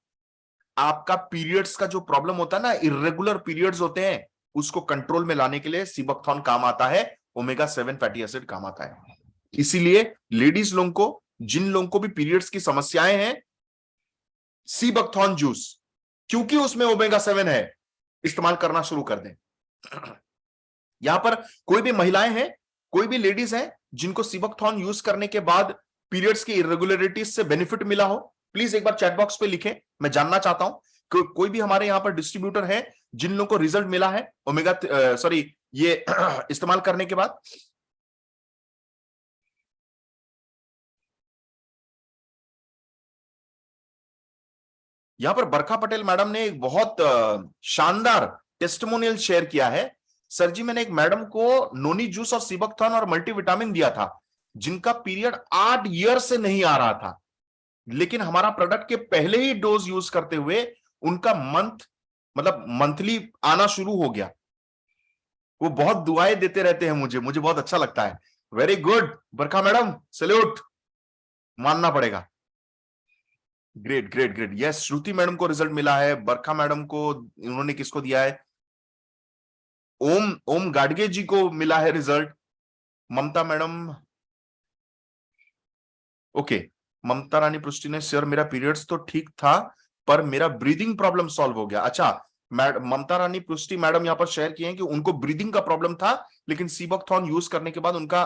आपका पीरियड्स का जो प्रॉब्लम होता है ना, इर्रेगुलर पीरियड्स होते हैं, उसको कंट्रोल में लाने के लिए सीबकथॉर्न काम आता है, ओमेगा 7 फैटी एसिड काम आता है। इसीलिए लेडीज लोगों को, जिन लोगों को भी पीरियड्स की समस्याएं हैं, सीबकथॉर्न जूस, क्योंकि उसमें ओमेगा 7 है, इस्तेमाल करना शुरू कर दें। यहां पर कोई भी महिलाएं हैं, कोई भी लेडीज हैं जिनको सीबकथॉर्न यूज करने के बाद पीरियड्स की इरेगुलरिटीज से बेनिफिट मिला हो, प्लीज एक बार चैट बॉक्स पे लिखें, मैं जानना चाहता हूं। कोई भी हमारे यहां पर डिस्ट्रीब्यूटर है जिन लोगों को रिजल्ट मिला है ओमेगा ये इस्तेमाल करने के बाद। यहां पर बरखा पटेल मैडम ने एक बहुत शानदार टेस्टिमोनियल शेयर किया है। सर जी, मैंने एक मैडम को नोनी जूस और सीबकथॉर्न और मल्टीविटामिन दिया था, जिनका पीरियड 8 ईयर से नहीं आ रहा था, लेकिन हमारा प्रोडक्ट के पहले ही डोज यूज करते हुए उनका मंथली आना शुरू हो गया। वो बहुत दुआएं देते रहते हैं मुझे बहुत अच्छा लगता है। वेरी गुड बरखा मैडम, सैल्यूट मानना पड़ेगा। Great great great. यस, श्रुति मैडम को रिजल्ट मिला है, बरखा मैडम को, उन्होंने किसको दिया है? ओम ओम गाडगे जी को मिला है रिजल्ट। ममता मैडम, ओके, ममता रानी पृष्टि ने, सर मेरा पीरियड्स तो ठीक था पर मेरा ब्रीदिंग प्रॉब्लम सॉल्व हो गया। अच्छा, ममता रानी पृष्टि मैडम यहां पर शेयर किए हैं कि उनको ब्रीदिंग का प्रॉब्लम था, लेकिन सीबकथॉर्न यूज करने के बाद उनका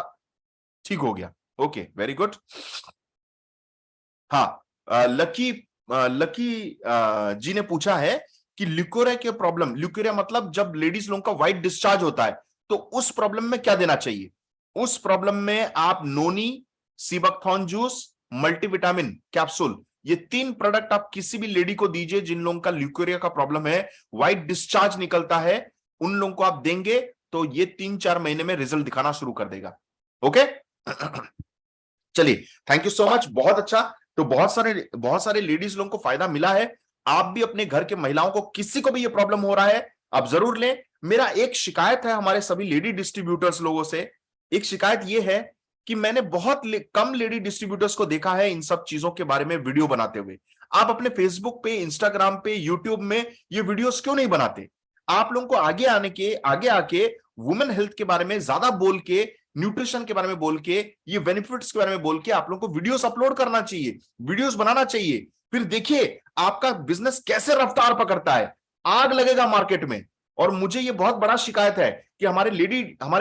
ठीक हो गया। Okay, very good. हाँ, लकी जी ने पूछा है कि ल्यूकोरिया के प्रॉब्लम, ल्यूकोरिया मतलब जब लेडीज लोगों का व्हाइट डिस्चार्ज होता है, तो उस प्रॉब्लम में क्या देना चाहिए? उस प्रॉब्लम में आप नोनी, सीबकथॉर्न जूस, मल्टीविटामिन कैप्सूल, ये 3 प्रोडक्ट आप किसी भी लेडी को दीजिए जिन लोगों का ल्यूकेरिया का प्रॉब्लम है, व्हाइट डिस्चार्ज निकलता है, उन लोगों को आप देंगे तो ये 3-4 महीने में रिजल्ट दिखाना शुरू कर देगा। ओके चलिए, थैंक यू सो मच, बहुत अच्छा। तो बहुत सारे लेडीज लोगों को फायदा मिला है। आप भी अपने घर के महिलाओं को, किसी को भी ये प्रॉब्लम हो रहा है, आप जरूर लें। मेरा एक शिकायत है हमारे सभी लेडी डिस्ट्रीब्यूटर्स लोगों से, एक शिकायत ये है कि मैंने बहुत कम लेडी डिस्ट्रीब्यूटर्स को देखा है इन सब चीजों के बारे में वीडियो बनाते हुए। आप अपने फेसबुक पे, इंस्टाग्राम पे, यूट्यूब में ये वीडियोस क्यों नहीं बनाते? आप लोगों को आगे आके वुमेन हेल्थ के बारे में ज्यादा बोल के, न्यूट्रिशन के बारे में बोल के, ये बेनिफिट्स के बारे में बोल के आप लोगों को वीडियोस अपलोड करना चाहिए, वीडियोस बनाना चाहिए। फिर देखिए आपका बिजनेस कैसे रफ्तार पकड़ता है, आग लगेगा मार्केट में। और मुझे ये बहुत बड़ा शिकायत है कि हमारे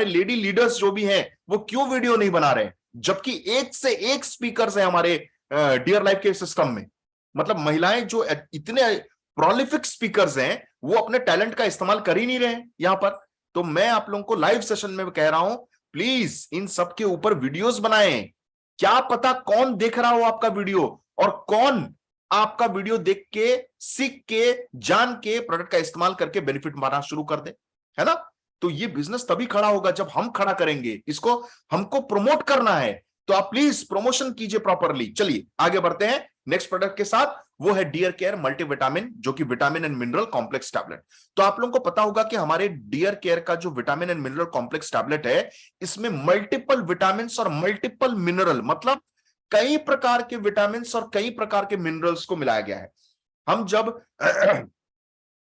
लेडी लीडर्स जो भी हैं वो क्यों वीडियो नहीं बना रहे, जबकि एक से एक स्पीकर्स हैं हमारे डियर लाइफ के सिस्टम में। मतलब महिलाएं जो इतने प्रोलिफिक स्पीकर्स हैं वो अपने टैलेंट का इस्तेमाल कर ही नहीं रहे हैं यहां पर। तो मैं आप लोगों को लाइव सेशन में कह रहा हूं, प्लीज इन सब के ऊपर वीडियोस बनाएं। क्या पता कौन देख रहा हो आपका वीडियो, और कौन आपका वीडियो देख के, सीख के, जान के, प्रोडक्ट का इस्तेमाल करके बेनिफिट मारना शुरू कर दे, है ना? तो ये बिजनेस तभी खड़ा होगा जब हम खड़ा करेंगे इसको। हमको प्रमोट करना है, तो आप प्लीज प्रमोशन कीजिए प्रॉपरली। चलिए आगे बढ़ते हैं नेक्स्ट प्रोडक्ट के साथ, वो है डियर केयर मल्टीविटामिन, जो कि vitamin and mineral complex tablet. तो आप लोगों को पता होगा कि हमारे डियर केयर का जो vitamin and mineral complex tablet है, इसमें मल्टीपल विटामिन और मल्टीपल मिनरल, मतलब कई प्रकार के विटामिन और कई प्रकार के मिनरल्स को मिलाया गया है।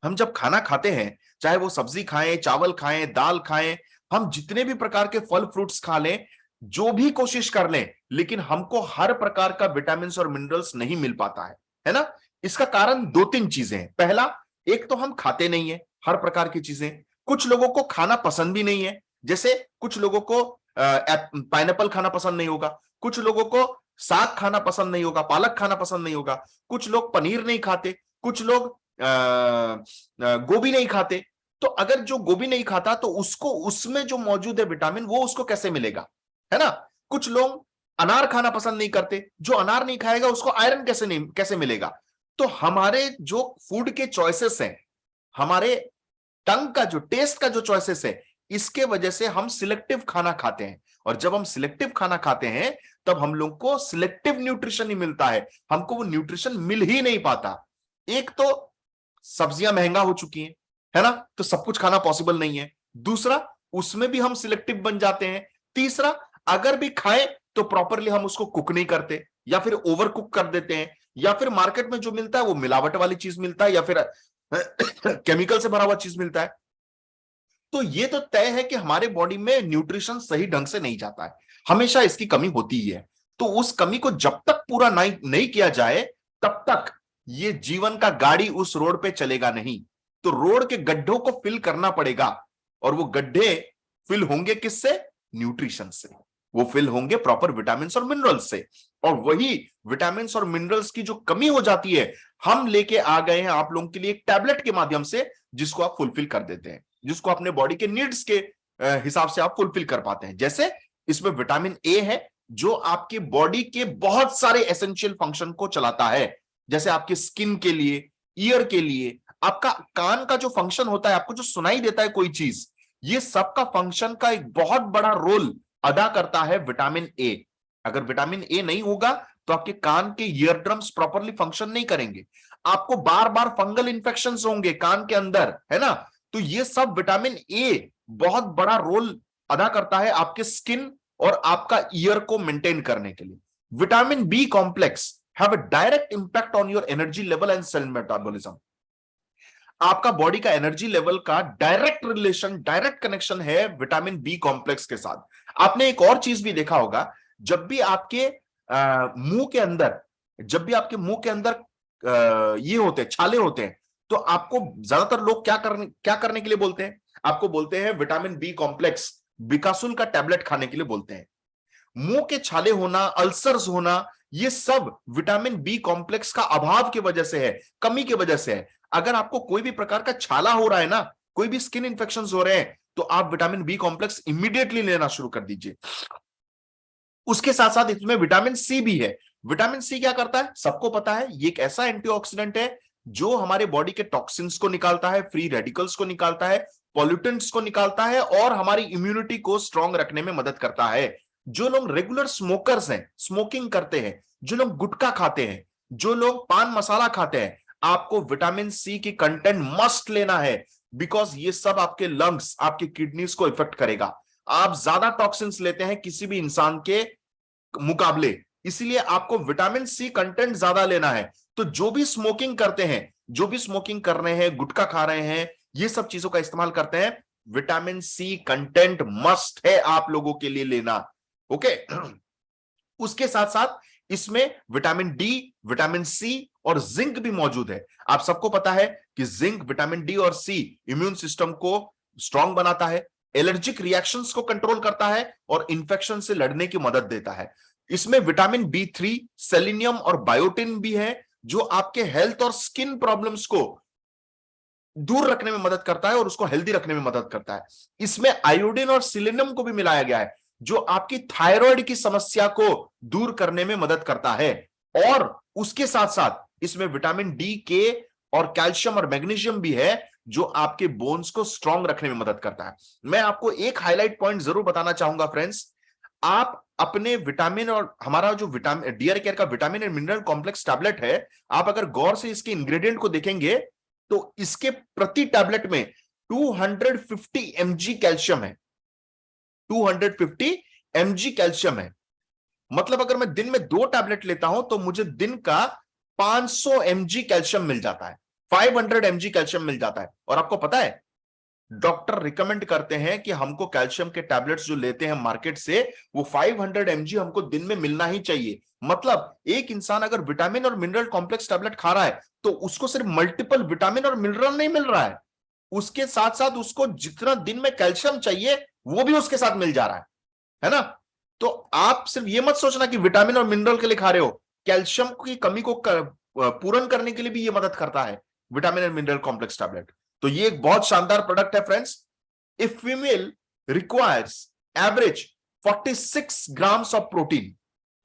हम जब खाना खाते हैं, चाहे वो सब्जी खाएं, चावल खाएं, दाल खाएं, हम जितने भी प्रकार के फल फ्रूट्स खा लें, जो भी कोशिश कर लें, लेकिन हमको हर प्रकार का विटामिन और मिनरल्स नहीं मिल पाता है ना? इसका कारण 2-3 चीजें हैं। पहला, एक तो हम खाते नहीं है हर प्रकार की चीजें, कुछ लोगों को खाना पसंद भी नहीं है। जैसे कुछ लोगों को पाइनएप्पल खाना पसंद नहीं होगा, कुछ लोगों को साग खाना पसंद नहीं होगा, पालक खाना पसंद नहीं होगा, कुछ लोग पनीर नहीं खाते, कुछ लोग गोभी नहीं खाते। तो अगर जो गोभी नहीं खाता तो उसको, उसमें जो मौजूद है विटामिन, वो उसको कैसे मिलेगा, है ना? कुछ लोग अनार खाना पसंद नहीं करते, जो अनार नहीं खाएगा उसको आयरन कैसे मिलेगा? तो हमारे जो फूड के चॉइसेस हैं, हमारे टंग का जो टेस्ट का जो चॉइसेस है, इसके वजह से हम सिलेक्टिव खाना खाते हैं। और जब हम सिलेक्टिव खाना खाते हैं तब हम लोग को सिलेक्टिव न्यूट्रिशन ही मिलता है, हमको वो न्यूट्रिशन मिल ही नहीं पाता। एक तो सब्जियां महंगा हो चुकी हैं, है ना? तो सब कुछ खाना पॉसिबल नहीं है। दूसरा, उसमें भी हम सिलेक्टिव बन जाते हैं। तीसरा, अगर भी खाएं तो प्रॉपरली हम उसको कुक नहीं करते, या फिर ओवर कुक कर देते हैं, या फिर मार्केट में जो मिलता है वो मिलावट वाली चीज मिलता है, या फिर केमिकल से भरा हुआ चीज मिलता है। तो ये तो तय है कि हमारे बॉडी में न्यूट्रिशन सही ढंग से नहीं जाता है, हमेशा इसकी कमी होती ही है। तो उस कमी को जब तक पूरा नहीं किया जाए, तब तक ये जीवन का गाड़ी उस रोड पे चलेगा नहीं। तो रोड के गड्ढों को फिल करना पड़ेगा, और वो गड्ढे फिल होंगे किससे? न्यूट्रिशन से। वो फिल होंगे प्रॉपर विटामिन और मिनरल्स से। और वही विटामिन और मिनरल्स की जो कमी हो जाती है, हम लेके आ गए हैं आप लोगों के लिए एक टैबलेट के माध्यम से, जिसको आप फुलफिल कर देते हैं, जिसको अपने बॉडी के नीड्स के हिसाब से आप फुलफिल कर पाते हैं। जैसे इसमें विटामिन ए है, जो आपकी बॉडी के बहुत सारे एसेंशियल फंक्शन को चलाता है। जैसे आपके स्किन के लिए, ईयर के लिए, आपका कान का जो फंक्शन होता है, आपको जो सुनाई देता है कोई चीज, ये सबका फंक्शन का एक बहुत बड़ा रोल अदा करता है विटामिन ए। अगर विटामिन ए नहीं होगा तो आपके कान के ईयर ड्रम्स प्रॉपरली फंक्शन नहीं करेंगे, आपको बार बार फंगल इंफेक्शंस होंगे कान के अंदर, है ना? तो ये सब विटामिन ए बहुत बड़ा रोल अदा करता है आपके स्किन और आपका ईयर को मेंटेन करने के लिए। Vitamin B complex have a direct impact on your energy level and cell metabolism. आपका बॉडी का एनर्जी लेवल का डायरेक्ट रिलेशन, डायरेक्ट कनेक्शन है विटामिन बी कॉम्प्लेक्स के साथ। आपने एक और चीज भी देखा होगा, जब भी आपके मुंह के अंदर, ये होते हैं, छाले होते हैं, तो आपको ज्यादातर लोग क्या करने के लिए बोलते हैं? आपको बोलते हैं विटामिन बी कॉम्प्लेक्स बिकासुल का टैबलेट खाने के लिए बोलते हैं। मुंह के छाले होना, अल्सर्स होना, ये सब विटामिन बी कॉम्प्लेक्स का अभाव की वजह से है, कमी की वजह से है। अगर आपको कोई भी प्रकार का छाला हो रहा है ना, कोई भी स्किन इंफेक्शंस हो रहे हैं, तो आप विटामिन बी कॉम्प्लेक्स इमीडिएटली लेना शुरू कर दीजिए। उसके साथ साथ इसमें विटामिन सी भी है। विटामिन सी क्या करता है, सबको पता है, ये एक ऐसा एंटीऑक्सीडेंट है जो हमारे बॉडी के टॉक्सिन्स को निकालता है, फ्री रेडिकल्स को निकालता है, पॉल्यूटेंट्स को निकालता है और हमारी इम्यूनिटी को स्ट्रांग रखने में मदद करता है। जो लोग रेगुलर स्मोकर्स हैं, स्मोकिंग करते हैं, जो लोग गुटखा खाते हैं, जो लोग पान मसाला खाते हैं, आपको विटामिन सी की कंटेंट मस्ट लेना है, बिकॉज ये सब आपके लंग्स, आपके किडनीज को इफेक्ट करेगा। आप ज्यादा टॉक्सिन्स लेते हैं किसी भी इंसान के मुकाबले, इसीलिए आपको विटामिन सी कंटेंट ज्यादा लेना है। तो जो भी स्मोकिंग करते हैं, जो भी स्मोकिंग कर रहे हैं, गुटखा खा रहे हैं, ये सब चीजों का इस्तेमाल करते हैं, विटामिन सी कंटेंट मस्ट है आप लोगों के लिए लेना। ओके उसके साथ साथ इसमें विटामिन डी, विटामिन सी और जिंक भी मौजूद है। आप सबको पता है कि जिंक, विटामिन डी और सी इम्यून सिस्टम को स्ट्रांग बनाता है, एलर्जिक रिएक्शंस को कंट्रोल करता है और इंफेक्शन से लड़ने की मदद देता है। इसमें विटामिन बी3, सेलेनियम और बायोटिन भी है जो आपके हेल्थ और स्किन प्रॉब्लम्स को दूर रखने में मदद करता है और उसको हेल्दी रखने में मदद करता है। इसमें आयोडीन और सिलेनियम को भी मिलाया गया है जो आपकी थायराइड की समस्या को दूर करने में मदद करता है। और उसके साथ साथ इसमें विटामिन डी, के और कैल्शियम और मैग्नीशियम भी है जो आपके बोन्स को स्ट्रांग रखने में मदद करता है। मैं आपको एक हाईलाइट पॉइंट जरूर बताना चाहूंगा फ्रेंड्स, आप अपने विटामिन और हमारा जो विटामिन डीआर केयर का vitamin and mineral complex tablet है, आप अगर गौर से इसके इंग्रेडिएंट को देखेंगे तो इसके प्रति टैबलेट में 250 mg कैल्शियम है, 250 mg कैल्शियम है। मतलब अगर मैं दिन में 2 टैबलेट लेता हूं तो मुझे दिन का 500 mg कैल्शियम मिल जाता है, 500 mg कैल्शियम मिल जाता है। और आपको पता है डॉक्टर रिकमेंड करते हैं कि हमको कैल्शियम के टैबलेट्स जो लेते हैं मार्केट से, वो 500 mg हमको दिन में मिलना ही चाहिए। मतलब एक इंसान अगर विटामिन और मिनरल कॉम्प्लेक्स टैबलेट खा रहा है तो उसको सिर्फ मल्टीपल विटामिन और मिनरल नहीं मिल रहा है, उसके साथ साथ उसको जितना दिन में कैल्शियम चाहिए वो भी उसके साथ मिल जा रहा है ना। तो आप सिर्फ ये मत सोचना कि विटामिन और मिनरल के लिए खा रहे हो, कैल्शियम की कमी को पूर्ण करने के लिए भी ये मदद करता है vitamin and mineral complex tablet. तो ये एक बहुत शानदार प्रोडक्ट है friends. If female requires average 46 grams of protein,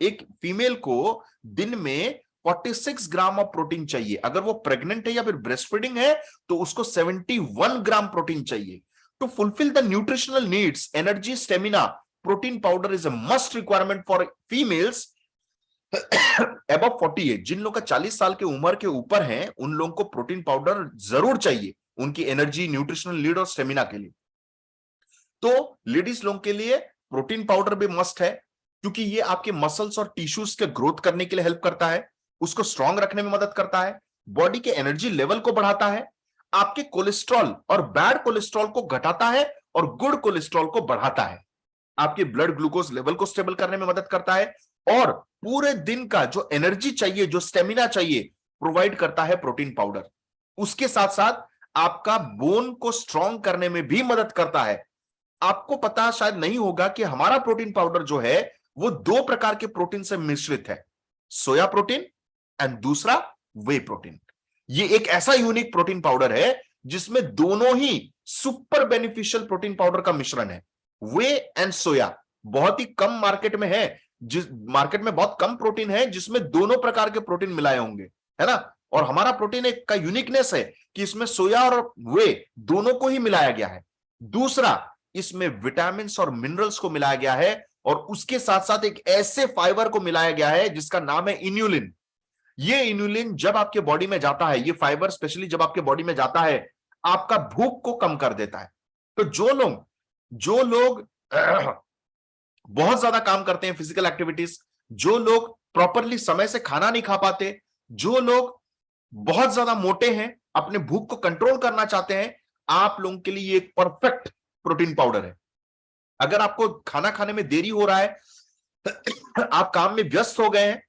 एक फीमेल को दिन में 46 ग्राम ऑफ प्रोटीन चाहिए। अगर वो प्रेग्नेंट है या फिर ब्रेस्ट फीडिंग है तो उसको 71 ग्राम प्रोटीन चाहिए। To fulfil the nutritional needs, energy, stamina, protein powder is a must requirement for females above 48। जिन लोग का 40 साल की उम्र के ऊपर हैं उन लोगों को प्रोटीन पाउडर जरूर चाहिए उनकी एनर्जी, न्यूट्रिशनल नीड और स्टेमिना के लिए। तो लेडीज लोगों के लिए प्रोटीन पाउडर भी मस्ट है क्योंकि ये आपके मसल्स और टिश्यूज के ग्रोथ करने के लिए हेल्प करता है, उसको स्ट्रांग रखने में मदद करता है, बॉडी के एनर्जी लेवल को बढ़ाता है, आपके कोलेस्ट्रॉल और बैड कोलेस्ट्रॉल को घटाता है और गुड कोलेस्ट्रॉल को बढ़ाता है, आपके ब्लड ग्लूकोज लेवल को स्टेबल करने में मदद करता है और पूरे दिन का जो एनर्जी चाहिए, जो स्टेमिना चाहिए, प्रोवाइड करता है प्रोटीन पाउडर। उसके साथ साथ आपका बोन को स्ट्रांग करने में भी मदद करता है। आपको पता शायद नहीं होगा कि हमारा प्रोटीन पाउडर जो है वो 2 प्रकार के प्रोटीन से मिश्रित है, सोया प्रोटीन एंड दूसरा वे प्रोटीन। ये एक ऐसा यूनिक प्रोटीन पाउडर है जिसमें दोनों ही सुपर बेनिफिशियल प्रोटीन पाउडर का मिश्रण है। वे एंड सोया बहुत ही कम मार्केट में है, जिस मार्केट में बहुत कम प्रोटीन है जिसमें दोनों प्रकार के प्रोटीन मिलाए होंगे, है ना। और हमारा प्रोटीन एक का यूनिकनेस है कि इसमें सोया और वे दोनों को ही मिलाया गया है। दूसरा, इसमें विटामिन और मिनरल्स को मिलाया गया है और उसके साथ साथ एक ऐसे फाइबर को मिलाया गया है जिसका नाम है इन्यूलिन। ये इन्यूलिन जब आपके बॉडी में जाता है, ये फाइबर स्पेशली जब आपके बॉडी में जाता है, आपका भूख को कम कर देता है। तो जो लोग बहुत ज्यादा काम करते हैं, फिजिकल एक्टिविटीज, जो लोग प्रॉपरली समय से खाना नहीं खा पाते, जो लोग बहुत ज्यादा मोटे हैं, अपने भूख को कंट्रोल करना चाहते हैं, आप लोगों के लिए एक परफेक्ट प्रोटीन पाउडर है। अगर आपको खाना खाने में देरी हो रहा है, आप काम में व्यस्त हो गए हैं,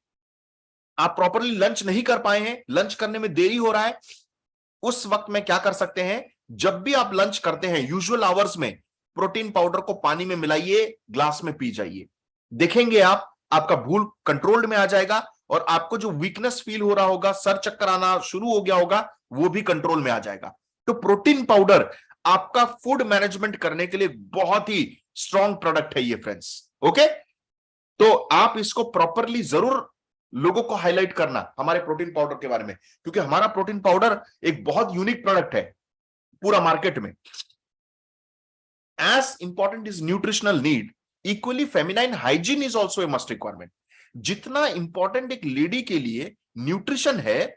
आप प्रॉपरली लंच नहीं कर पाए हैं, लंच करने में देरी हो रहा है, उस वक्त में क्या कर सकते हैं, जब भी आप लंच करते हैं यूजुअल आवर्स में, प्रोटीन पाउडर को पानी में मिलाइए, ग्लास में पी जाइए। देखेंगे आपका भूख कंट्रोल्ड में आ जाएगा और आपको जो वीकनेस फील हो रहा होगा, सर चक्कर आना शुरू हो गया होगा, वो भी कंट्रोल में आ जाएगा। तो प्रोटीन पाउडर आपका फूड मैनेजमेंट करने के लिए बहुत ही स्ट्रॉन्ग प्रोडक्ट है ये फ्रेंड्स। ओके, तो आप इसको प्रॉपरली जरूर लोगों को हाईलाइट करना हमारे प्रोटीन पाउडर के बारे में, क्योंकि हमारा प्रोटीन पाउडर एक बहुत यूनिक प्रोडक्ट है पूरा मार्केट में। As important is nutritional need, equally feminine hygiene is also a must requirement. जितना इंपॉर्टेंट एक लेडी के लिए न्यूट्रिशन है,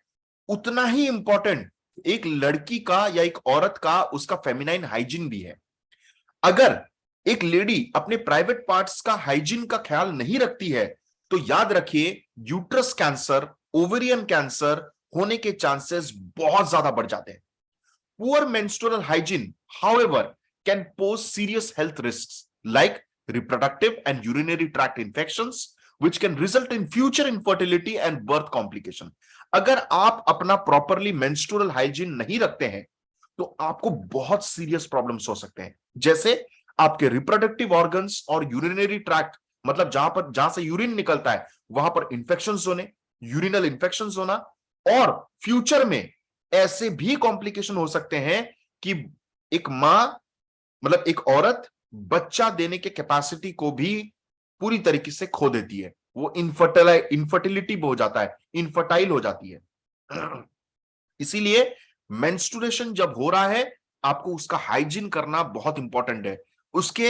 उतना ही इंपॉर्टेंट एक लड़की का या एक औरत का उसका फेमिनाइन हाइजीन भी है। अगर एक लेडी अपने प्राइवेट पार्ट्स का हाइजीन का ख्याल नहीं रखती है, तो याद रखिए यूट्रस कैंसर, ओवेरियन कैंसर होने के चांसेस बहुत ज्यादा बढ़ जाते हैं। Poor menstrual hygiene, however, can pose serious health risks like reproductive and urinary tract infections, which can result in future infertility and birth complication. अगर आप अपना प्रॉपरली मेंस्ट्रुअल हाइजीन नहीं रखते हैं, तो आपको बहुत सीरियस प्रॉब्लम्स हो सकते हैं, जैसे आपके रिप्रोडक्टिव ऑर्गन्स और यूरिनरी ट्रैक्ट, मतलब जहां से यूरिन निकलता है वहां पर इंफेक्शंस होने, यूरिनल इंफेक्शंस होना, और फ्यूचर में ऐसे भी कॉम्प्लिकेशन हो सकते हैं कि एक मां, मतलब एक औरत बच्चा देने के कैपेसिटी को भी पूरी तरीके से खो देती है, वो इनफर्टिलिटी हो जाता है, इनफर्टाइल हो जाती है। इसीलिए मेंस्ट्रुएशन जब हो रहा है, आपको उसका हाइजीन करना बहुत इंपॉर्टेंट है, उसके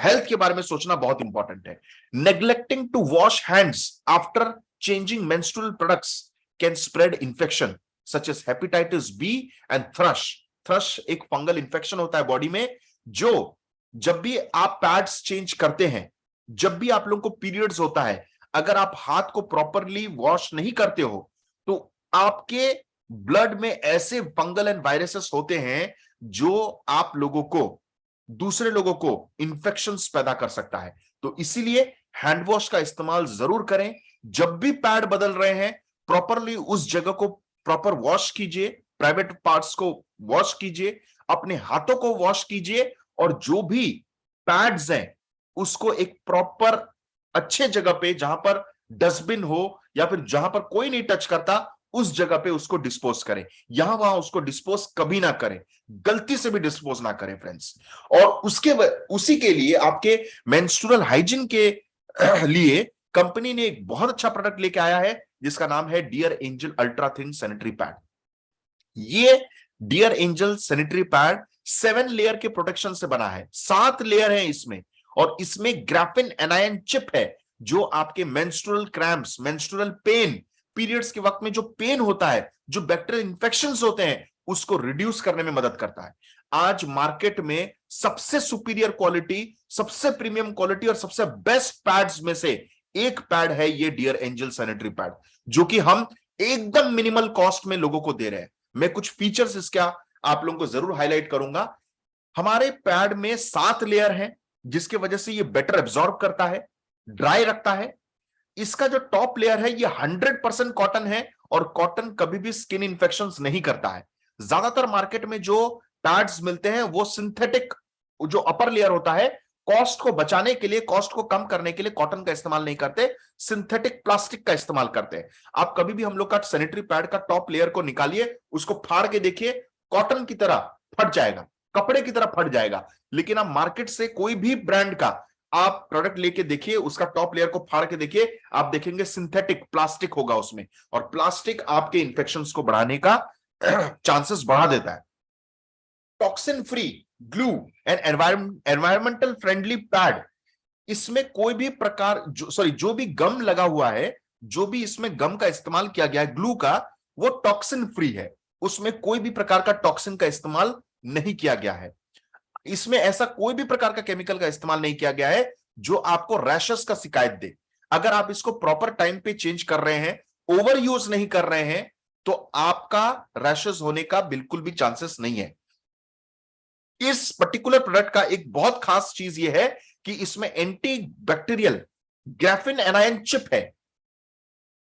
हेल्थ के बारे में सोचना बहुत इंपॉर्टेंट है। Neglecting to wash hands after changing menstrual products can spread infection such as hepatitis B and thrush. Thrush एक फंगल इंफेक्शन होता है बॉडी में, जो जब भी आप पैड्स चेंज करते हैं, जब भी आप लोगों को पीरियड्स होता है, अगर आप हाथ को प्रॉपरली वॉश नहीं करते हो, तो आपके ब्लड में ऐसे फंगल एंड वायरसेस होते हैं जो आप लोगों को, दूसरे लोगों को इंफेक्शंस पैदा कर सकता है। तो इसीलिए हैंड वॉश का इस्तेमाल जरूर करें। जब भी पैड बदल रहे हैं, प्रॉपरली उस जगह को प्रॉपर वॉश कीजिए, प्राइवेट पार्ट्स को वॉश कीजिए, अपने हाथों को वॉश कीजिए, और जो भी पैड्स हैं उसको एक प्रॉपर अच्छे जगह पे, जहां पर डस्टबिन हो या फिर जहां पर कोई नहीं टच करता, उस जगह पे उसको डिस्पोज करें। यहां वहां उसको डिस्पोज कभी ना करें, गलती से भी डिस्पोज ना करें फ्रेंड्स। और उसी के लिए आपके मेंस्ट्रुअल हाइजीन के लिए कंपनी ने एक बहुत अच्छा प्रोडक्ट लेके आया है, जिसका नाम है Dear Angel ultra thin sanitary pad. ये Dear Angel sanitary pad 7 layer के प्रोटेक्शन से बना है, 7 लेयर है इसमें, और इसमें ग्राफिन एनायन चिप है, जो आपके menstrual cramps, menstrual pain, periods के वक्त में जो पेन होता है, जो बैक्टीरियल इंफेक्शंस होते हैं, उसको रिड्यूस करने में मदद करता है। आज मार्केट में सबसे सुपीरियर क्वालिटी, सबसे प्रीमियम क्वालिटी और सबसे बेस्ट पैड्स में से एक पैड है ये डियर एंजल सैनिटरी पैड, जो कि हम एकदम मिनिमल कॉस्ट में लोगों को दे रहे हैं। मैं कुछ फीचर्स इसका आप लोगों को जरूर हाईलाइट करूंगा। हमारे पैड में 7 लेयर हैं, जिसकी वजह से ये बेटर एब्जॉर्ब करता है, ड्राई रखता है। इसका जो टॉप लेयर है ये 100% कॉटन है, और कॉटन कभी भी स्किन इंफेक्शंस नहीं करता है। ज्यादातर मार्केट में जो पैड्स मिलते हैं वो सिंथेटिक, जो अपर लेयर होता है, कॉस्ट को बचाने के लिए, कॉस्ट को कम करने के लिए कॉटन का इस्तेमाल नहीं करते, सिंथेटिक प्लास्टिक का इस्तेमाल करते हैं। आप कभी भी हम लोग का सैनिटरी पैड का टॉप लेयर को निकालिए, उसको फाड़ के देखिए, कॉटन की तरह फट जाएगा, कपड़े की तरह फट जाएगा। लेकिन आप मार्केट से कोई भी ब्रांड का आप प्रोडक्ट लेके देखिए, उसका टॉप लेयर को फाड़ के देखिए, आप देखेंगे सिंथेटिक प्लास्टिक होगा उसमें, और प्लास्टिक आपके इंफेक्शंस को बढ़ाने का चांसेस बढ़ा देता है। Toxin free, glue and environmental friendly pad, इसमें कोई भी प्रकार जो भी गम लगा हुआ है, जो भी इसमें गम का इस्तेमाल किया गया है, ग्लू का, वो टॉक्सिन फ्री है, उसमें कोई भी प्रकार का टॉक्सिन का इस्तेमाल नहीं किया गया है। इसमें ऐसा कोई भी प्रकार का केमिकल का इस्तेमाल नहीं किया गया है जो आपको रैशेस का शिकायत दे। अगर आप इसको प्रॉपर टाइम पे चेंज कर रहे हैं, ओवर यूज नहीं कर रहे हैं, तो आपका रैशेस होने का बिल्कुल भी चांसेस नहीं है। इस पर्टिकुलर प्रोडक्ट का एक बहुत खास चीज यह है कि इसमें anti bacterial graphene anion chip है,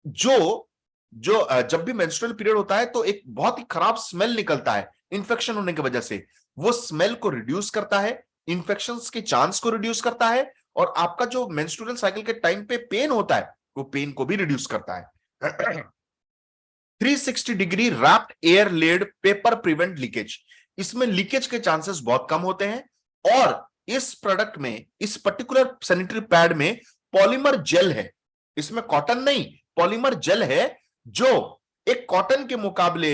जो जब भी मेंस्ट्रुअल पीरियड होता है तो एक बहुत ही खराब स्मेल निकलता है इंफेक्शन होने की वजह से, वो स्मेल को रिड्यूस करता है, इंफेक्शंस के चांस को रिड्यूस करता है, और आपका जो मेंस्ट्रुअल साइकिल के टाइम पे पेन होता है, वो पेन को भी रिड्यूस करता है। 360 degree wrapped air laid paper prevent leakage, इसमें लीकेज के चांसेस बहुत कम होते हैं। और इस प्रोडक्ट में, इस पर्टिकुलर सैनिटरी पैड में पॉलीमर जेल है, इसमें कॉटन नहीं, पॉलीमर जेल है जो एक कॉटन के मुकाबले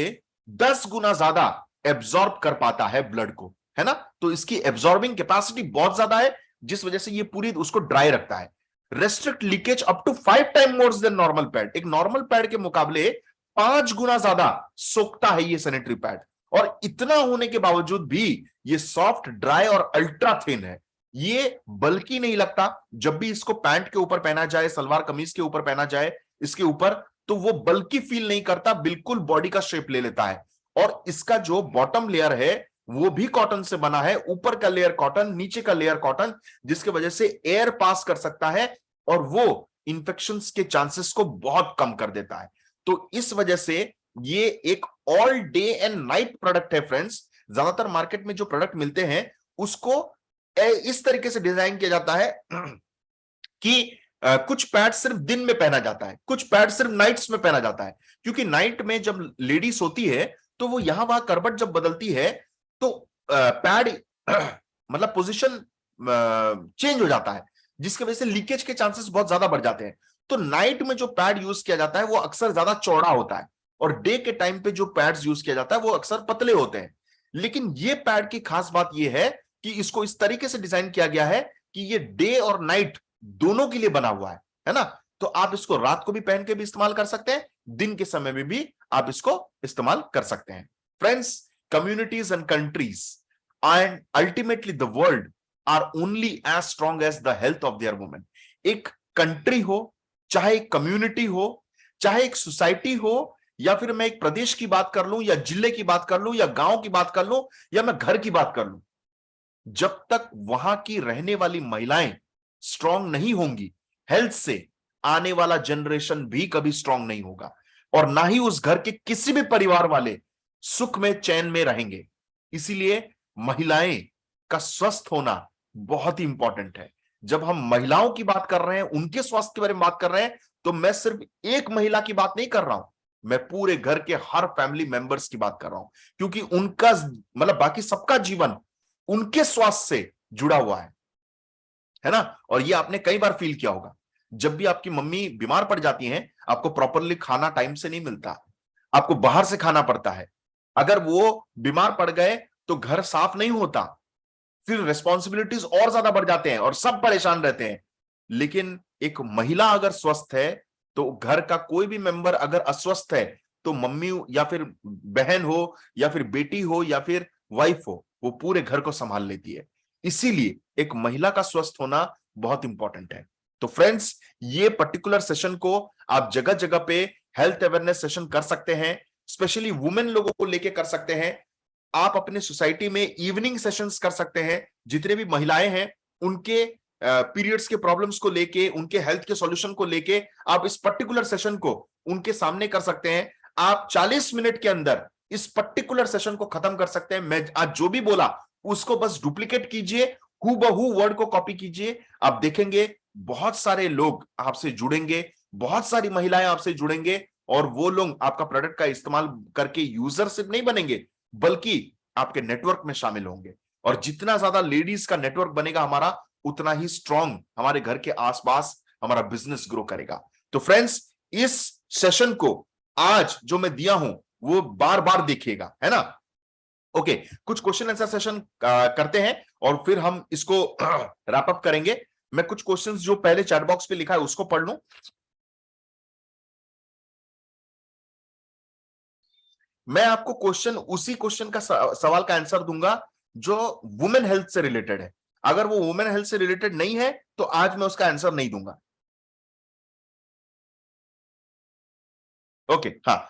10 गुना ज्यादा एब्जॉर्ब कर पाता है ब्लड को, है ना। तो इसकी एब्जॉर्बिंग कैपेसिटी बहुत ज्यादा है, जिस वजह से ये पूरी उसको ड्राई रखता है। Restrict leakage up to 5 time more than normal pad, एक नॉर्मल पैड के मुकाबले 5 गुना ज्यादा सोखता है ये सैनिटरी पैड। और इतना होने के बावजूद भी ये सॉफ्ट, ड्राई और अल्ट्रा थिन है। ये बल्कि नहीं लगता, जब भी इसको पैंट के ऊपर पहना जाए, सलवार कमीज के ऊपर पहना जाए इसके ऊपर, तो वो बल्कि फील नहीं करता, बिल्कुल बॉडी का शेप ले लेता है। और इसका जो बॉटम लेयर है वो भी कॉटन से बना है, ऊपर का लेयर कॉटन, नीचे का लेयर कॉटन, जिसकी वजह से एयर पास कर सकता है और वो इंफेक्शंस के चांसेस को बहुत कम कर देता है। तो इस वजह से ये एक all day and night product है फ्रेंड्स। ज्यादातर मार्केट में जो प्रोडक्ट मिलते हैं उसको इस तरीके से डिजाइन किया जाता है कि कुछ पैड सिर्फ दिन में पहना जाता है, कुछ पैड सिर्फ नाइट्स में पहना जाता है। क्योंकि नाइट में जब लेडीज होती है तो वो यहां वहां करवट जब बदलती है तो पैड मतलब पोजीशन चेंज हो जाता है, जिसकी वजह से लीकेज के चांसेस बहुत ज्यादा बढ़ जाते हैं। तो नाइट में जो पैड यूज किया जाता है वो अक्सर ज्यादा चौड़ा होता है, और डे के टाइम पे जो पैड्स यूज किया जाता है वो अक्सर पतले होते हैं। लेकिन ये पैड की खास बात यह है कि इसको इस तरीके से डिजाइन किया गया है कि ये डे और नाइट दोनों के लिए बना हुआ है ना। तो आप इसको रात को भी पहन के भी इस्तेमाल कर सकते हैं, दिन के समय में भी आप इसको इस्तेमाल कर सकते हैं। Friends, communities and countries and ultimately the world are only as strong as the health of their women। एक कंट्री हो, चाहे एक कम्युनिटी हो, चाहे एक सोसाइटी हो, या फिर मैं एक प्रदेश की बात कर लूं, या जिले की बात कर लूं, या गांव की बात कर लूं, या मैं घर की बात कर लूं, जब तक वहां की रहने वाली महिलाएं स्ट्रांग नहीं होंगी, हेल्थ से आने वाला जनरेशन भी कभी स्ट्रांग नहीं होगा, और ना ही उस घर के किसी भी परिवार वाले सुख में, चैन में रहेंगे। इसीलिए महिलाएं का स्वस्थ होना बहुत ही इंपॉर्टेंट है। जब हम महिलाओं की बात कर रहे हैं, उनके स्वास्थ्य के बारे में बात कर रहे हैं, तो मैं सिर्फ एक महिला की बात नहीं कर रहा हूं, मैं पूरे घर के हर फैमिली मेंबर्स की बात कर रहा हूं। क्योंकि उनका मतलब बाकी सबका जीवन उनके स्वास्थ्य से जुड़ा हुआ है ना। और ये आपने कई बार फील किया होगा, जब भी आपकी मम्मी बीमार पड़ जाती हैं, आपको प्रॉपरली खाना टाइम से नहीं मिलता, आपको बाहर से खाना पड़ता है। अगर वो बीमार पड़ गए तो घर साफ नहीं होता, फिर रिस्पॉन्सिबिलिटीज और ज्यादा बढ़ जाते हैं और सब परेशान रहते हैं। लेकिन एक महिला अगर स्वस्थ है, तो घर का कोई भी मेंबर अगर अस्वस्थ है, तो मम्मी या फिर बहन हो, या फिर बेटी हो, या फिर वाइफ हो, वो पूरे घर को संभाल लेती है। इसीलिए एक महिला का स्वस्थ होना बहुत इंपॉर्टेंट है। तो फ्रेंड्स, ये पर्टिकुलर सेशन को आप जगह जगह पे हेल्थ अवेयरनेस सेशन कर सकते हैं, स्पेशली वुमेन लोगों को लेके कर सकते हैं। आप अपने सोसाइटी में इवनिंग सेशंस कर सकते हैं, जितने भी महिलाएं हैं उनके पीरियड्स के प्रॉब्लम्स को लेके, उनके हेल्थ के सॉल्यूशन को लेके आप इस पर्टिकुलर सेशन को उनके सामने कर सकते हैं। आप 40 मिनट के अंदर इस पर्टिकुलर सेशन को खत्म कर सकते हैं। मैं आज जो भी बोला उसको बस डुप्लीकेट कीजिए, हूबहू वर्ड को कॉपी कीजिए, आप देखेंगे बहुत सारे लोग आपसे जुड़ेंगे, बहुत सारी महिलाएं आपसे जुड़ेंगे, और वो लोग आपका प्रोडक्ट का इस्तेमाल करके यूजर सिर्फ नहीं बनेंगे, बल्कि आपके नेटवर्क में शामिल होंगे। और जितना ज्यादा लेडीज का नेटवर्क बनेगा हमारा, उतना ही स्ट्रांग हमारे घर के आसपास हमारा बिजनेस ग्रो करेगा। तो फ्रेंड्स, इस सेशन को आज जो मैं दिया हूं वो बार बार देखिएगा, है ना। ओके, कुछ क्वेश्चन आंसर सेशन करते हैं और फिर हम इसको रैप अप करेंगे। मैं कुछ क्वेश्चंस जो पहले चैट बॉक्स पे लिखा है उसको पढ़ लूं। मैं आपको उसी क्वेश्चन का सवाल का आंसर दूंगा जो वुमेन हेल्थ से रिलेटेड है। अगर वो वुमेन हेल्थ से रिलेटेड नहीं है तो आज मैं उसका आंसर नहीं दूंगा। ओके, हाँ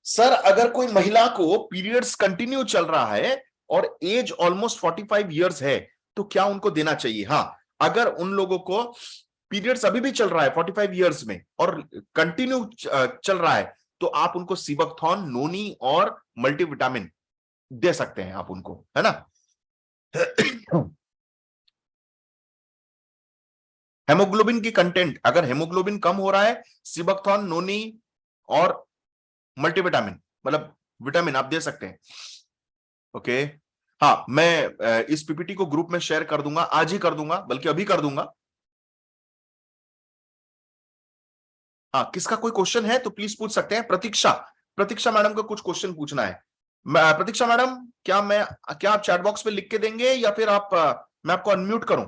सर, अगर कोई महिला को पीरियड्स कंटिन्यू चल रहा है और एज ऑलमोस्ट 45 इयर्स है, तो क्या उनको देना चाहिए? हाँ, अगर उन लोगों को पीरियड्स अभी भी चल रहा है 45 इयर्स में और कंटिन्यू चल रहा है, तो आप उनको सीबकथॉर्न, नोनी और मल्टीविटामिन दे सकते हैं आप उनको, है ना। हेमोग्लोबिन की कंटेंट, अगर हेमोग्लोबिन कम हो रहा है, सीबकथॉर्न, नोनी और मल्टीविटामिन मतलब विटामिन आप दे सकते हैं। ओके, हाँ, मैं इस पीपीटी को ग्रुप में शेयर कर दूंगा, आज ही कर दूंगा, बल्कि अभी कर दूंगा। हाँ, किसका कोई क्वेश्चन है तो प्लीज पूछ सकते हैं। प्रतीक्षा, प्रतीक्षा मैडम को कुछ क्वेश्चन पूछना है। प्रतीक्षा मैडम, क्या आप चैट बॉक्स पे लिख के देंगे या फिर आप मैं आपको अनम्यूट करूं?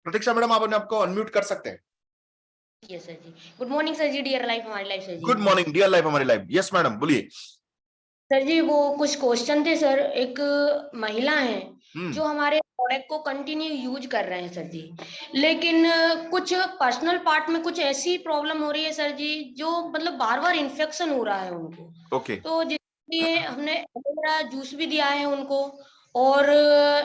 प्रतीक्षा मैडम, आप अपने आपको अनम्यूट कर सकते हैं। यस सर जी। गुड मॉर्निंग सर जी, डियर लाइफ हमारी लाइफ सर जी। गुड मॉर्निंग डियर लाइफ हमारी लाइफ। यस मैडम, बोलिए। सर जी वो कुछ क्वेश्चन थे सर। एक महिला है हम्म। जो हमारे प्रोडक्ट को कंटिन्यू यूज कर रहे हैं सर जी, लेकिन कुछ पर्सनल पार्ट में कुछ ऐसी प्रॉब्लम हो रही है सर जी, जो मतलब बार बार इन्फेक्शन हो रहा है उनको। ओके। तो जिसके लिए हमने एलोवेरा जूस भी दिया है उनको, और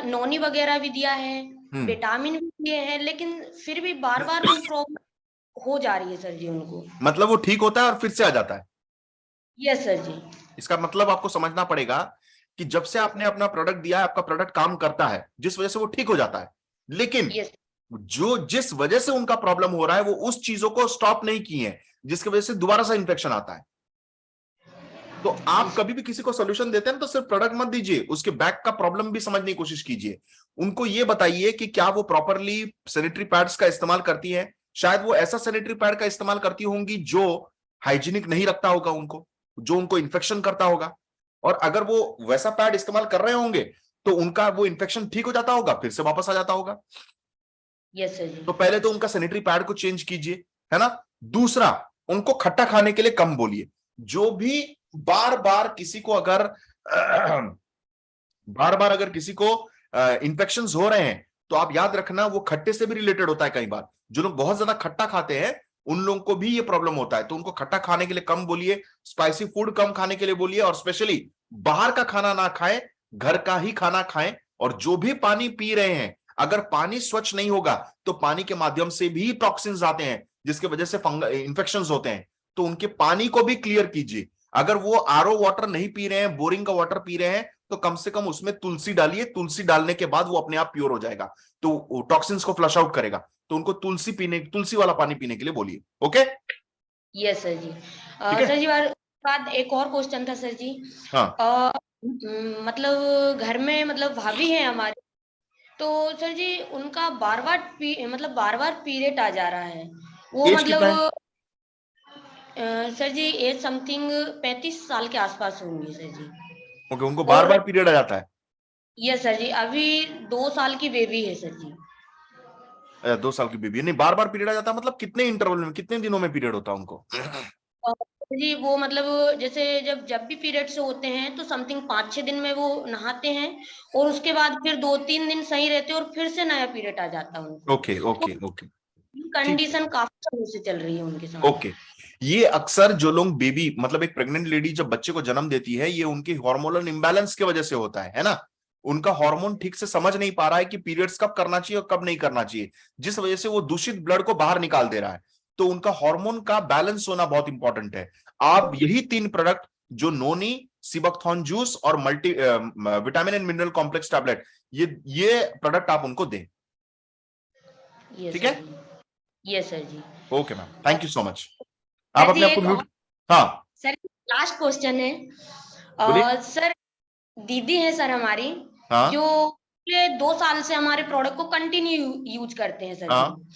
नोनी वगैरह भी दिया है, हम्म। विटामिन भी दिए हैं, लेकिन फिर भी बार बार वो प्रॉब्लम हो जा रही है सर जी उनको। मतलब वो ठीक होता है और फिर से आ जाता है? यस सर जी। इसका मतलब आपको समझना पड़ेगा कि जब से आपने अपना प्रोडक्ट दिया है, आपका प्रोडक्ट काम करता है, जिस वजह से वो ठीक हो जाता है। लेकिन यस। जो जिस वजह से उनका प्रॉब्लम हो रहा है, वो उस चीजों को स्टॉप नहीं किए हैं, जिसकी वजह से दोबारा से इंफेक्शन आता है। तो आप कभी भी किसी को सोल्यूशन देते हैं तो सिर्फ प्रोडक्ट मत दीजिए, उसके बैक का प्रॉब्लम भी समझने की कोशिश कीजिए। उनको ये बताइए कि क्या वो प्रॉपरली सैनिटरी पैड्स का इस्तेमाल करती है। शायद वो ऐसा सैनिटरी पैड का इस्तेमाल करती होंगी जो हाइजीनिक नहीं रखता होगा उनको, जो उनको इन्फेक्शन करता होगा। और अगर वो वैसा पैड इस्तेमाल कर रहे होंगे तो उनका वो इन्फेक्शन ठीक हो जाता होगा, फिर से वापस आ जाता होगा। यस सर जी। तो पहले तो उनका सैनिटरी पैड को चेंज कीजिए, है ना। दूसरा, उनको खट्टा खाने के लिए कम बोलिए। जो भी बार बार किसी को अगर बार बार अगर किसी को इंफेक्शन हो रहे हैं, तो आप याद रखना वो खट्टे से भी रिलेटेड होता है। कई बार जो लोग बहुत ज्यादा खट्टा खाते हैं, उन लोगों को भी ये प्रॉब्लम होता है। तो उनको खट्टा खाने के लिए कम बोलिए, स्पाइसी फूड कम खाने के लिए बोलिए, और स्पेशली बाहर का खाना ना खाएं, घर का ही खाना खाएं। और जो भी पानी पी रहे हैं, अगर पानी स्वच्छ नहीं होगा तो पानी के माध्यम से भी टॉक्सिन्स आते हैं, जिसकी वजह से इंफेक्शन होते हैं। तो उनके पानी को भी क्लियर कीजिए। अगर वो आरओ वाटर नहीं पी रहे हैं, बोरिंग का वाटर पी रहे हैं, तो कम से कम उसमें तुलसी डालिए। तुलसी डालने के बाद वो अपने आप प्योर हो जाएगा, तो टॉक्सिन्स को फ्लश आउट करेगा। तो उनको तुलसी वाला पानी पीने के लिए बोलिए। ओके। यस सर जी। ठीक है। सर जी बाद एक और क्वेश्चन था सर जी। हाँ। मतलब घर में मतलब भाभी है हमारी, तो सर जी उनका बार बार मतलब बार बार पीरियड आ जा रहा है। वो एज कितना है? मतलब सर जी एज समथिंग 35 साल के आसपास होंगी सर जी। ओके, उनको बार और बार पीरियड आ जाता है? यस सर जी, अभी 2 साल की बेबी है सर जी। 2 साल की बेबी है? नहीं, बार बार पीरियड आ जाता है मतलब कितने इंटरवल में, कितने दिनों में पीरियड होता है उनको? जी वो मतलब जैसे जब जब भी पीरियड्स होते हैं तो समथिंग 5-6 दिन में वो नहाते हैं, और उसके बाद फिर 2-3 दिन सही रहते हैं और फिर से नया पीरियड आ जाता है उनको। ओके तो ओके ओके। ठीक है। कंडीशन काफी समय से चल रही है उनके साथ। ओके। ये अक्सर जो लोग बेबी, मतलब एक प्रेग्नेंट लेडी जब बच्चे को जन्म देती है, ये उनकी हार्मोनल इंबैलेंस की वजह से होता है ना। उनका हार्मोन ठीक से समझ नहीं पा रहा है कि पीरियड्स कब करना चाहिए और कब नहीं करना चाहिए, जिस वजह से वो दूषित ब्लड को बाहर निकाल दे रहा है। तो उनका हार्मोन का बैलेंस होना बहुत इंपॉर्टेंट है। आप यही 3 प्रोडक्ट, जो नोनी, सिबकथॉर्न जूस और multi vitamin and mineral complex tablet, ये प्रोडक्ट आप उनको दें। यस ठीक सर है। जी। Yes sir ji. Okay ma'am, thank you so much. आप सर जी अपने आप को एक और, म्यूट। हाँ, सर लास्ट क्वेश्चन है। बोलिए। सर दीदी है सर हमारी, हाँ। जो पिछले 2 साल से हमारे प्रोडक्ट को कंटिन्यू यूज करते हैं सर जी, हाँ।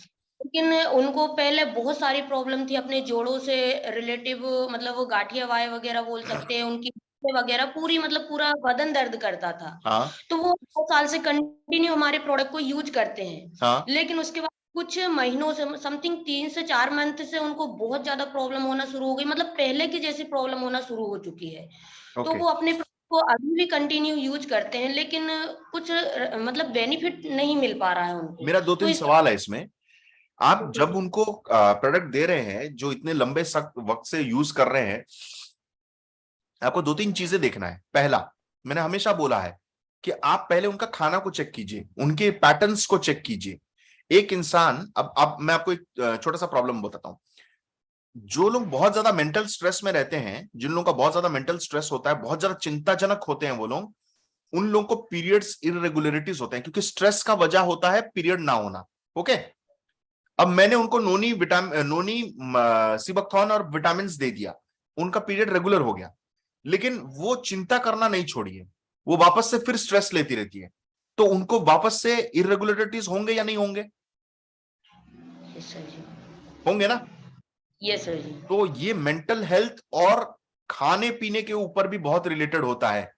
लेकिन उनको पहले बहुत सारी प्रॉब्लम थी अपने जोड़ों से रिलेटिव, मतलब वो गाठिया वाय वगैरह बोल सकते हैं, उनकी वगैरह पूरी मतलब पूरा बदन दर्द करता था। हाँ। तो वो 2 साल से कंटिन्यू हमारे प्रोडक्ट को यूज करते हैं, हाँ। लेकिन उसके बाद कुछ महीनों से समथिंग 3 से 4 मंथ से उनको बहुत ज्यादा प्रॉब्लम होना शुरू हो गई, मतलब पहले की जैसी प्रॉब्लम होना शुरू हो चुकी है। तो ओके। वो अपने को अभी भी कंटिन्यू यूज करते हैं, लेकिन कुछ मतलब बेनिफिट नहीं मिल पा रहा है उनको। मेरा दो तो तीन इस सवाल है इसमें। आप ओके जब सर। उनको प्रोडक्ट दे रहे हैं जो इतने लंबे वक्त से यूज कर रहे हैं, आपको 2-3 चीजें देखना है। पहला, मैंने हमेशा बोला है कि आप पहले उनका खाना को चेक कीजिए, उनके पैटर्न्स को चेक कीजिए। एक इंसान, अब मैं आपको एक छोटा सा प्रॉब्लम बताता हूं। जो लोग बहुत ज्यादा मेंटल स्ट्रेस में रहते हैं, जिन लोगों का बहुत ज्यादा मेंटल स्ट्रेस होता है, बहुत ज्यादा चिंताजनक होते हैं वो लोग, उन लोगों को पीरियड्स इरेगुलरिटीज होते हैं, क्योंकि स्ट्रेस का वजह होता है पीरियड ना होना। ओके। अब मैंने उनको नोनी सिबकथॉर्न और विटामिन दे दिया, उनका पीरियड रेगुलर हो गया। लेकिन वो चिंता करना नहीं छोड़ी है, वो वापस से फिर स्ट्रेस लेती रहती है। तो उनको वापस से इरेगुलरिटीज होंगे या नहीं होंगे? यस सर जी। होंगे ना? यस सर जी। तो ये मेंटल हेल्थ और खाने पीने के ऊपर भी बहुत रिलेटेड होता है।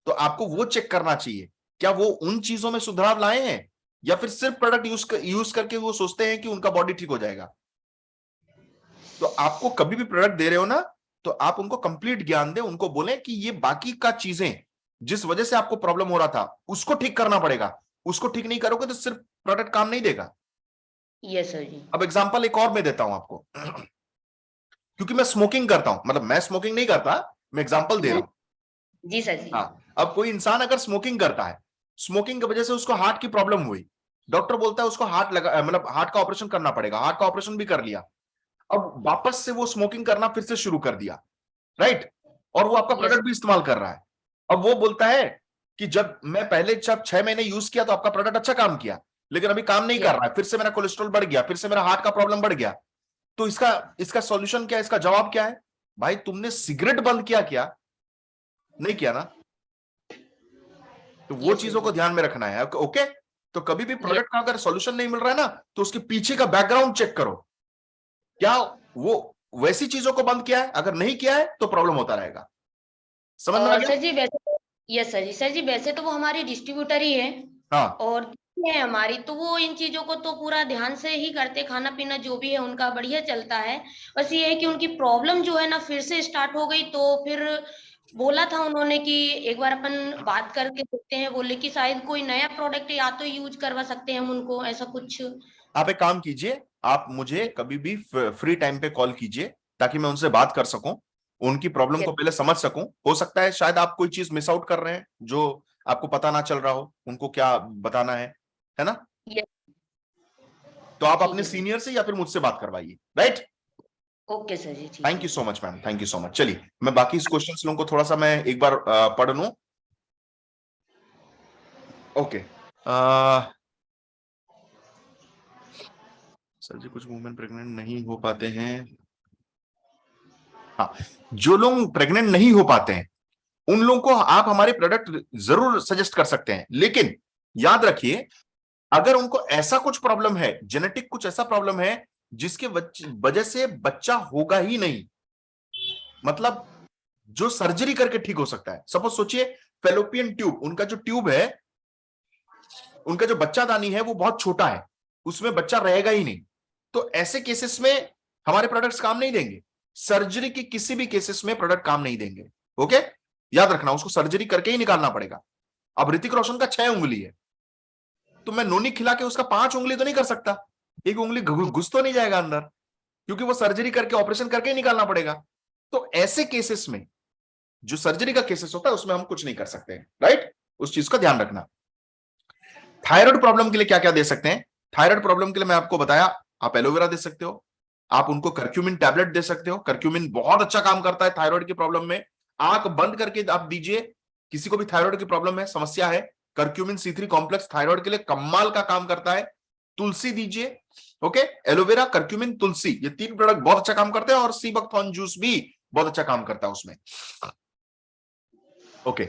तो आपको वो चेक करना चाहिए, क्या वो उन चीजों में सुधार लाए हैं या फिर सिर्फ प्रोडक्ट यूज करके वो सोचते हैं कि उनका बॉडी ठीक हो जाएगा। तो आपको कभी भी प्रोडक्ट दे रहे हो ना, तो आप उनको कंप्लीट ज्ञान दें, उनको बोलें कि ये बाकी का चीजें जिस वजह से आपको प्रॉब्लम हो रहा था उसको ठीक करना पड़ेगा। उसको ठीक नहीं करोगे तो सिर्फ प्रोडक्ट काम नहीं देगा। यस सर जी। अब एग्जांपल एक और मैं देता हूं आपको क्योंकि मैं स्मोकिंग करता हूं, मतलब मैं स्मोकिंग नहीं करता, मैं एग्जांपल दे रहा हूं। जी सर जी। हाँ, अब कोई इंसान अगर स्मोकिंग करता है, स्मोकिंग की वजह से उसको हार्ट की प्रॉब्लम हुई, डॉक्टर बोलता है उसको हार्ट लगा, मतलब हार्ट का ऑपरेशन करना पड़ेगा। हार्ट का ऑपरेशन भी कर लिया, अब वापस से वो स्मोकिंग करना फिर से शुरू कर दिया, राइट? और वो आपका यस। प्रोडक्ट भी इस्तेमाल कर रहा है। अब वो बोलता है कि जब मैं पहले जब 6 महीने यूज किया तो आपका प्रोडक्ट अच्छा काम किया, लेकिन अभी काम नहीं कर रहा है, फिर से मेरा कोलेस्ट्रॉल बढ़ गया, फिर से मेरा हार्ट का प्रॉब्लम बढ़ गया। तो इसका इसका सॉल्यूशन क्या है? इसका जवाब क्या है? भाई तुमने सिगरेट बंद किया क्या? नहीं किया ना? तो वो यस सर चीजों को जी। ध्यान में रखना है। ओके, तो कभी भी यस। प्रोडक्ट का अगर सॉल्यूशन नहीं मिल रहा है ना, तो उसके पीछे का बैकग्राउंड चेक करो, क्या वो वैसी चीजों को बंद किया है? अगर नहीं किया है तो प्रॉब्लम होता रहेगा। समझ में आ गया? सर जी वैसे तो यस सर जी। सर जी वैसे तो वो हमारी डिस्ट्रीब्यूटर ही है हाँ, और है हमारी, तो वो इन चीजों को तो पूरा ध्यान से ही करते, खाना पीना जो भी है उनका बढ़िया चलता है। बस ये है कि उनकी प्रॉब्लम जो है ना फिर से स्टार्ट हो गई, तो फिर बोला था उन्होंने कि एक बार अपन बात करके देखते हैं, बोले कि शायद कोई नया प्रोडक्ट या तो यूज करवा सकते हैं हम उनको, ऐसा कुछ। आप एक काम कीजिए, आप मुझे कभी भी फ्री टाइम पे कॉल कीजिए ताकि मैं उनसे बात कर सकूं, उनकी प्रॉब्लम को पहले समझ सकूं। हो सकता है शायद आप कोई चीज मिस आउट कर रहे हैं जो आपको पता ना चल रहा हो, उनको क्या बताना है ना? यस। तो आप ठीक अपने है सर। सीनियर से या फिर मुझसे बात करवाइए, राइट? ओके सर जी। ठीक थैंक है। You so much ma'am, thank you so much. चलिए मैं बाकी इस क्वेश्चंस लोगों को थोड़ा सा मैं एक बार पढ़ लूं। ओके, सर जी कुछ वुमेन प्रेग्नेंट नहीं हो पाते हैं। हाँ, जो लोग प्रेग्नेंट नहीं हो पाते हैं उन लोगों को आप हमारे प्रोडक्ट जरूर सजेस्ट कर सकते हैं, लेकिन याद रखिए अगर उनको ऐसा कुछ प्रॉब्लम है, जेनेटिक कुछ ऐसा प्रॉब्लम है जिसके वजह से बच्चा होगा ही नहीं, मतलब जो सर्जरी करके ठीक हो सकता है। सपोज सोचिए फेलोपियन ट्यूब, उनका जो ट्यूब है, उनका जो बच्चादानी है वो बहुत छोटा है, उसमें बच्चा रहेगा ही नहीं, तो ऐसे केसेस में हमारे प्रोडक्ट्स काम नहीं देंगे। सर्जरी के किसी भी केसेस में प्रोडक्ट काम नहीं देंगे। ओके, याद रखना, उसको सर्जरी करके ही निकालना पड़ेगा। अब ऋतिक रोशन का 6 उंगली है, तो मैं नोनी खिला के उसका 5 उंगली तो नहीं कर सकता, एक उंगली घुस तो नहीं जाएगा अंदर, क्योंकि वो सर्जरी करके ऑपरेशन करके ही निकालना पड़ेगा। तो ऐसे केसेस में जो सर्जरी का केसेस होता है उसमें हम कुछ नहीं कर सकते, राइट? उस चीज का ध्यान रखना। थायराइड प्रॉब्लम के लिए क्या क्या दे सकते हैं? थायराइड प्रॉब्लम के लिए मैं आपको बताया, आप एलोवेरा दे सकते हो, आप उनको करक्यूमिन टैबलेट दे सकते हो। करक्यूमिन बहुत अच्छा काम करता है थायराइड की प्रॉब्लम में। आंख बंद करके आप दीजिए, किसी को भी थायराइड की प्रॉब्लम है, समस्या है, करक्यूमिन C3 कॉम्प्लेक्स थायराइड के लिए कमाल का काम करता है। तुलसी दीजिए, ओके, एलोवेरा, करक्यूमिन, तुलसी, ये 3 प्रोडक्ट बहुत अच्छा काम करते हैं, और सी बकथॉर्न जूस भी बहुत अच्छा काम करता है उसमें। ओके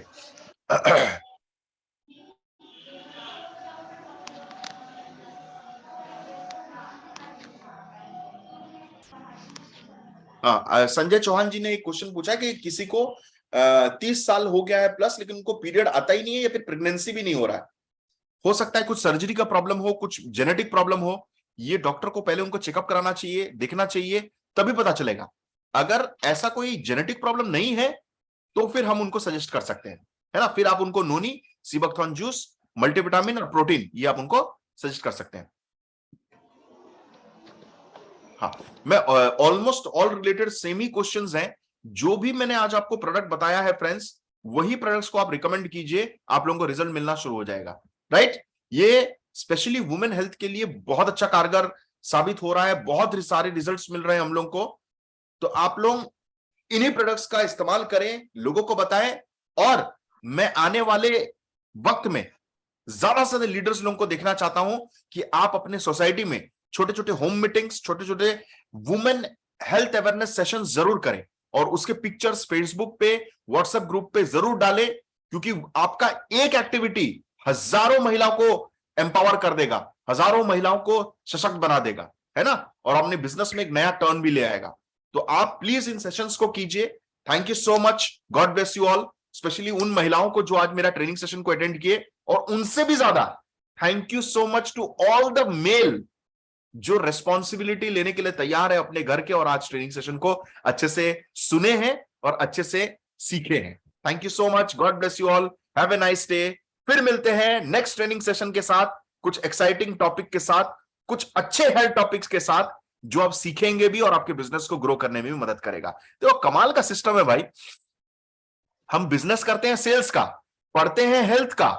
हाँ, संजय चौहान जी ने एक क्वेश्चन पूछा कि किसी को 30 साल हो गया है प्लस, लेकिन उनको पीरियड आता ही नहीं है या फिर प्रेगनेंसी भी नहीं हो रहा है। हो सकता है कुछ सर्जरी का प्रॉब्लम हो, कुछ जेनेटिक प्रॉब्लम हो। ये डॉक्टर को पहले उनको चेकअप कराना चाहिए, देखना चाहिए, तभी पता चलेगा। अगर ऐसा कोई जेनेटिक प्रॉब्लम नहीं है तो फिर हम उनको सजेस्ट कर सकते हैं, है ना? फिर आप उनको नोनी, सीबकथॉर्न जूस, मल्टीविटामिन और प्रोटीन, ये आप उनको सजेस्ट कर सकते हैं। हाँ, मैं ऑलमोस्ट ऑल रिलेटेड सेम ही क्वेश्चंस हैं। जो भी मैंने आज आपको प्रोडक्ट बताया है फ्रेंड्स, वही प्रोडक्ट्स को आप रिकमेंड कीजिए, आप लोगों को रिजल्ट मिलना शुरू हो जाएगा, राइट? ये स्पेशली वुमेन हेल्थ के लिए बहुत अच्छा कारगर साबित हो रहा है, बहुत सारे रिजल्ट्स मिल रहे हैं हम लोग को। तो आप लोग इन्हीं प्रोडक्ट्स का इस्तेमाल करें, लोगों को बताएं, और मैं आने वाले वक्त में ज्यादा से ज्यादा लीडर्स लोगों को देखना चाहता हूं कि आप अपने सोसाइटी में छोटे छोटे होम मीटिंग्स, छोटे छोटे वुमेन हेल्थ अवेयरनेस सेशन जरूर करें, और उसके पिक्चर्स फेसबुक पे, व्हाट्सएप ग्रुप पे जरूर डालें, क्योंकि आपका एक एक्टिविटी हजारों महिलाओं को एम्पावर कर देगा, हजारों महिलाओं को सशक्त बना देगा, है ना, और अपने बिजनेस में एक नया टर्न भी ले आएगा। तो आप प्लीज इन सेशंस को कीजिए। Thank you so much, God bless you all. Specially उन महिलाओं को जो आज मेरा ट्रेनिंग सेशन को अटेंड किए, और उनसे भी ज्यादा thank you so much to all the male जो रेस्पॉन्सिबिलिटी लेने के लिए तैयार है अपने घर के, और आज ट्रेनिंग सेशन को अच्छे से सुने हैं और अच्छे से सीखे हैं। Thank you so much, God bless you all, have a nice day. फिर मिलते हैं नेक्स्ट ट्रेनिंग सेशन के साथ, कुछ एक्साइटिंग टॉपिक के साथ, कुछ अच्छे हेल्थ टॉपिक्स के साथ, जो आप सीखेंगे भी और आपके बिजनेस को ग्रो करने में भी मदद करेगा। तो कमाल का सिस्टम है भाई, हम बिजनेस करते हैं सेल्स का, पढ़ते हैं हेल्थ का,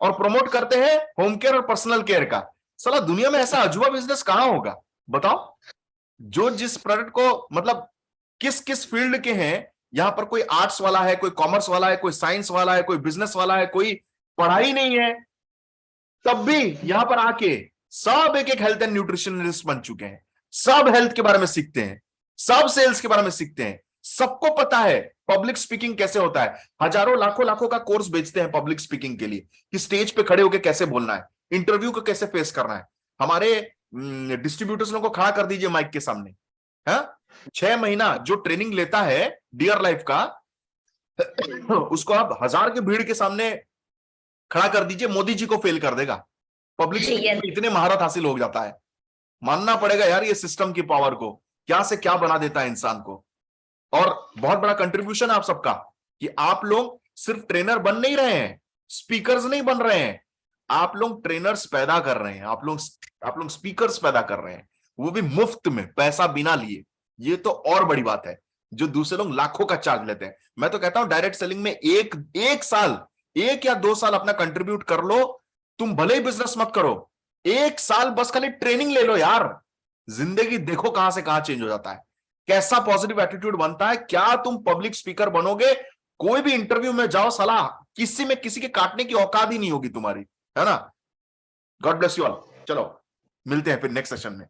और प्रमोट करते हैं होम केयर और पर्सनल केयर का। साला दुनिया में ऐसा अजूबा बिजनेस कहां होगा बताओ? जो जिस प्रोडक्ट को मतलब किस किस फील्ड के हैं, यहां पर कोई आर्ट्स वाला है, कोई कॉमर्स वाला है, कोई साइंस वाला है, कोई बिजनेस वाला है, कोई पढ़ाई नहीं है, तब भी यहां पर आके सब एक एक हेल्थ एंड न्यूट्रिशनिस्ट बन चुके हैं। सब हेल्थ के बारे में सीखते हैं, सब सेल्स के बारे में सीखते हैं, सबको पता है पब्लिक स्पीकिंग कैसे होता है। हजारों लाखों लाखों का कोर्स बेचते हैं पब्लिक स्पीकिंग के लिए, कि स्टेज पे खड़े होकर कैसे बोलना है, इंटरव्यू को कैसे फेस करना है। हमारे डिस्ट्रीब्यूटर्स लोगों को खड़ा कर दीजिए माइक के सामने, है 6 महीना जो ट्रेनिंग लेता है डियर लाइफ का, उसको आप 1000 के भीड़ के सामने खड़ा कर दीजिए, मोदी जी को फेल कर देगा। पब्लिक स्पीकिंग में इतने महारत हासिल हो जाता है, मानना पड़ेगा यार ये सिस्टम की पावर को, क्या से क्या बना देता है इंसान को। और बहुत बड़ा कंट्रीब्यूशन है आप सबका, कि आप लोग सिर्फ ट्रेनर बन नहीं रहे हैं, स्पीकर्स नहीं बन रहे हैं, आप लोग ट्रेनर्स पैदा कर रहे हैं, आप लोग स्पीकर्स पैदा कर रहे हैं, वो भी मुफ्त में, पैसा बिना लिए। ये तो और बड़ी बात है, जो दूसरे लोग लाखों का चार्ज लेते हैं। मैं तो कहता हूं डायरेक्ट सेलिंग में एक साल, 1 या 2 साल अपना कंट्रीब्यूट कर लो, तुम भले ही बिजनेस मत करो, 1 साल बस खाली ट्रेनिंग ले लो यार, जिंदगी देखो कहां से कहां चेंज हो जाता है, कैसा पॉजिटिव एटीट्यूड बनता है। क्या तुम पब्लिक स्पीकर बनोगे, कोई भी इंटरव्यू में जाओ, साला किसी में किसी के काटने की औकात ही नहीं होगी तुम्हारी, है ना। God bless you all. चलो मिलते हैं फिर नेक्स्ट सेशन में।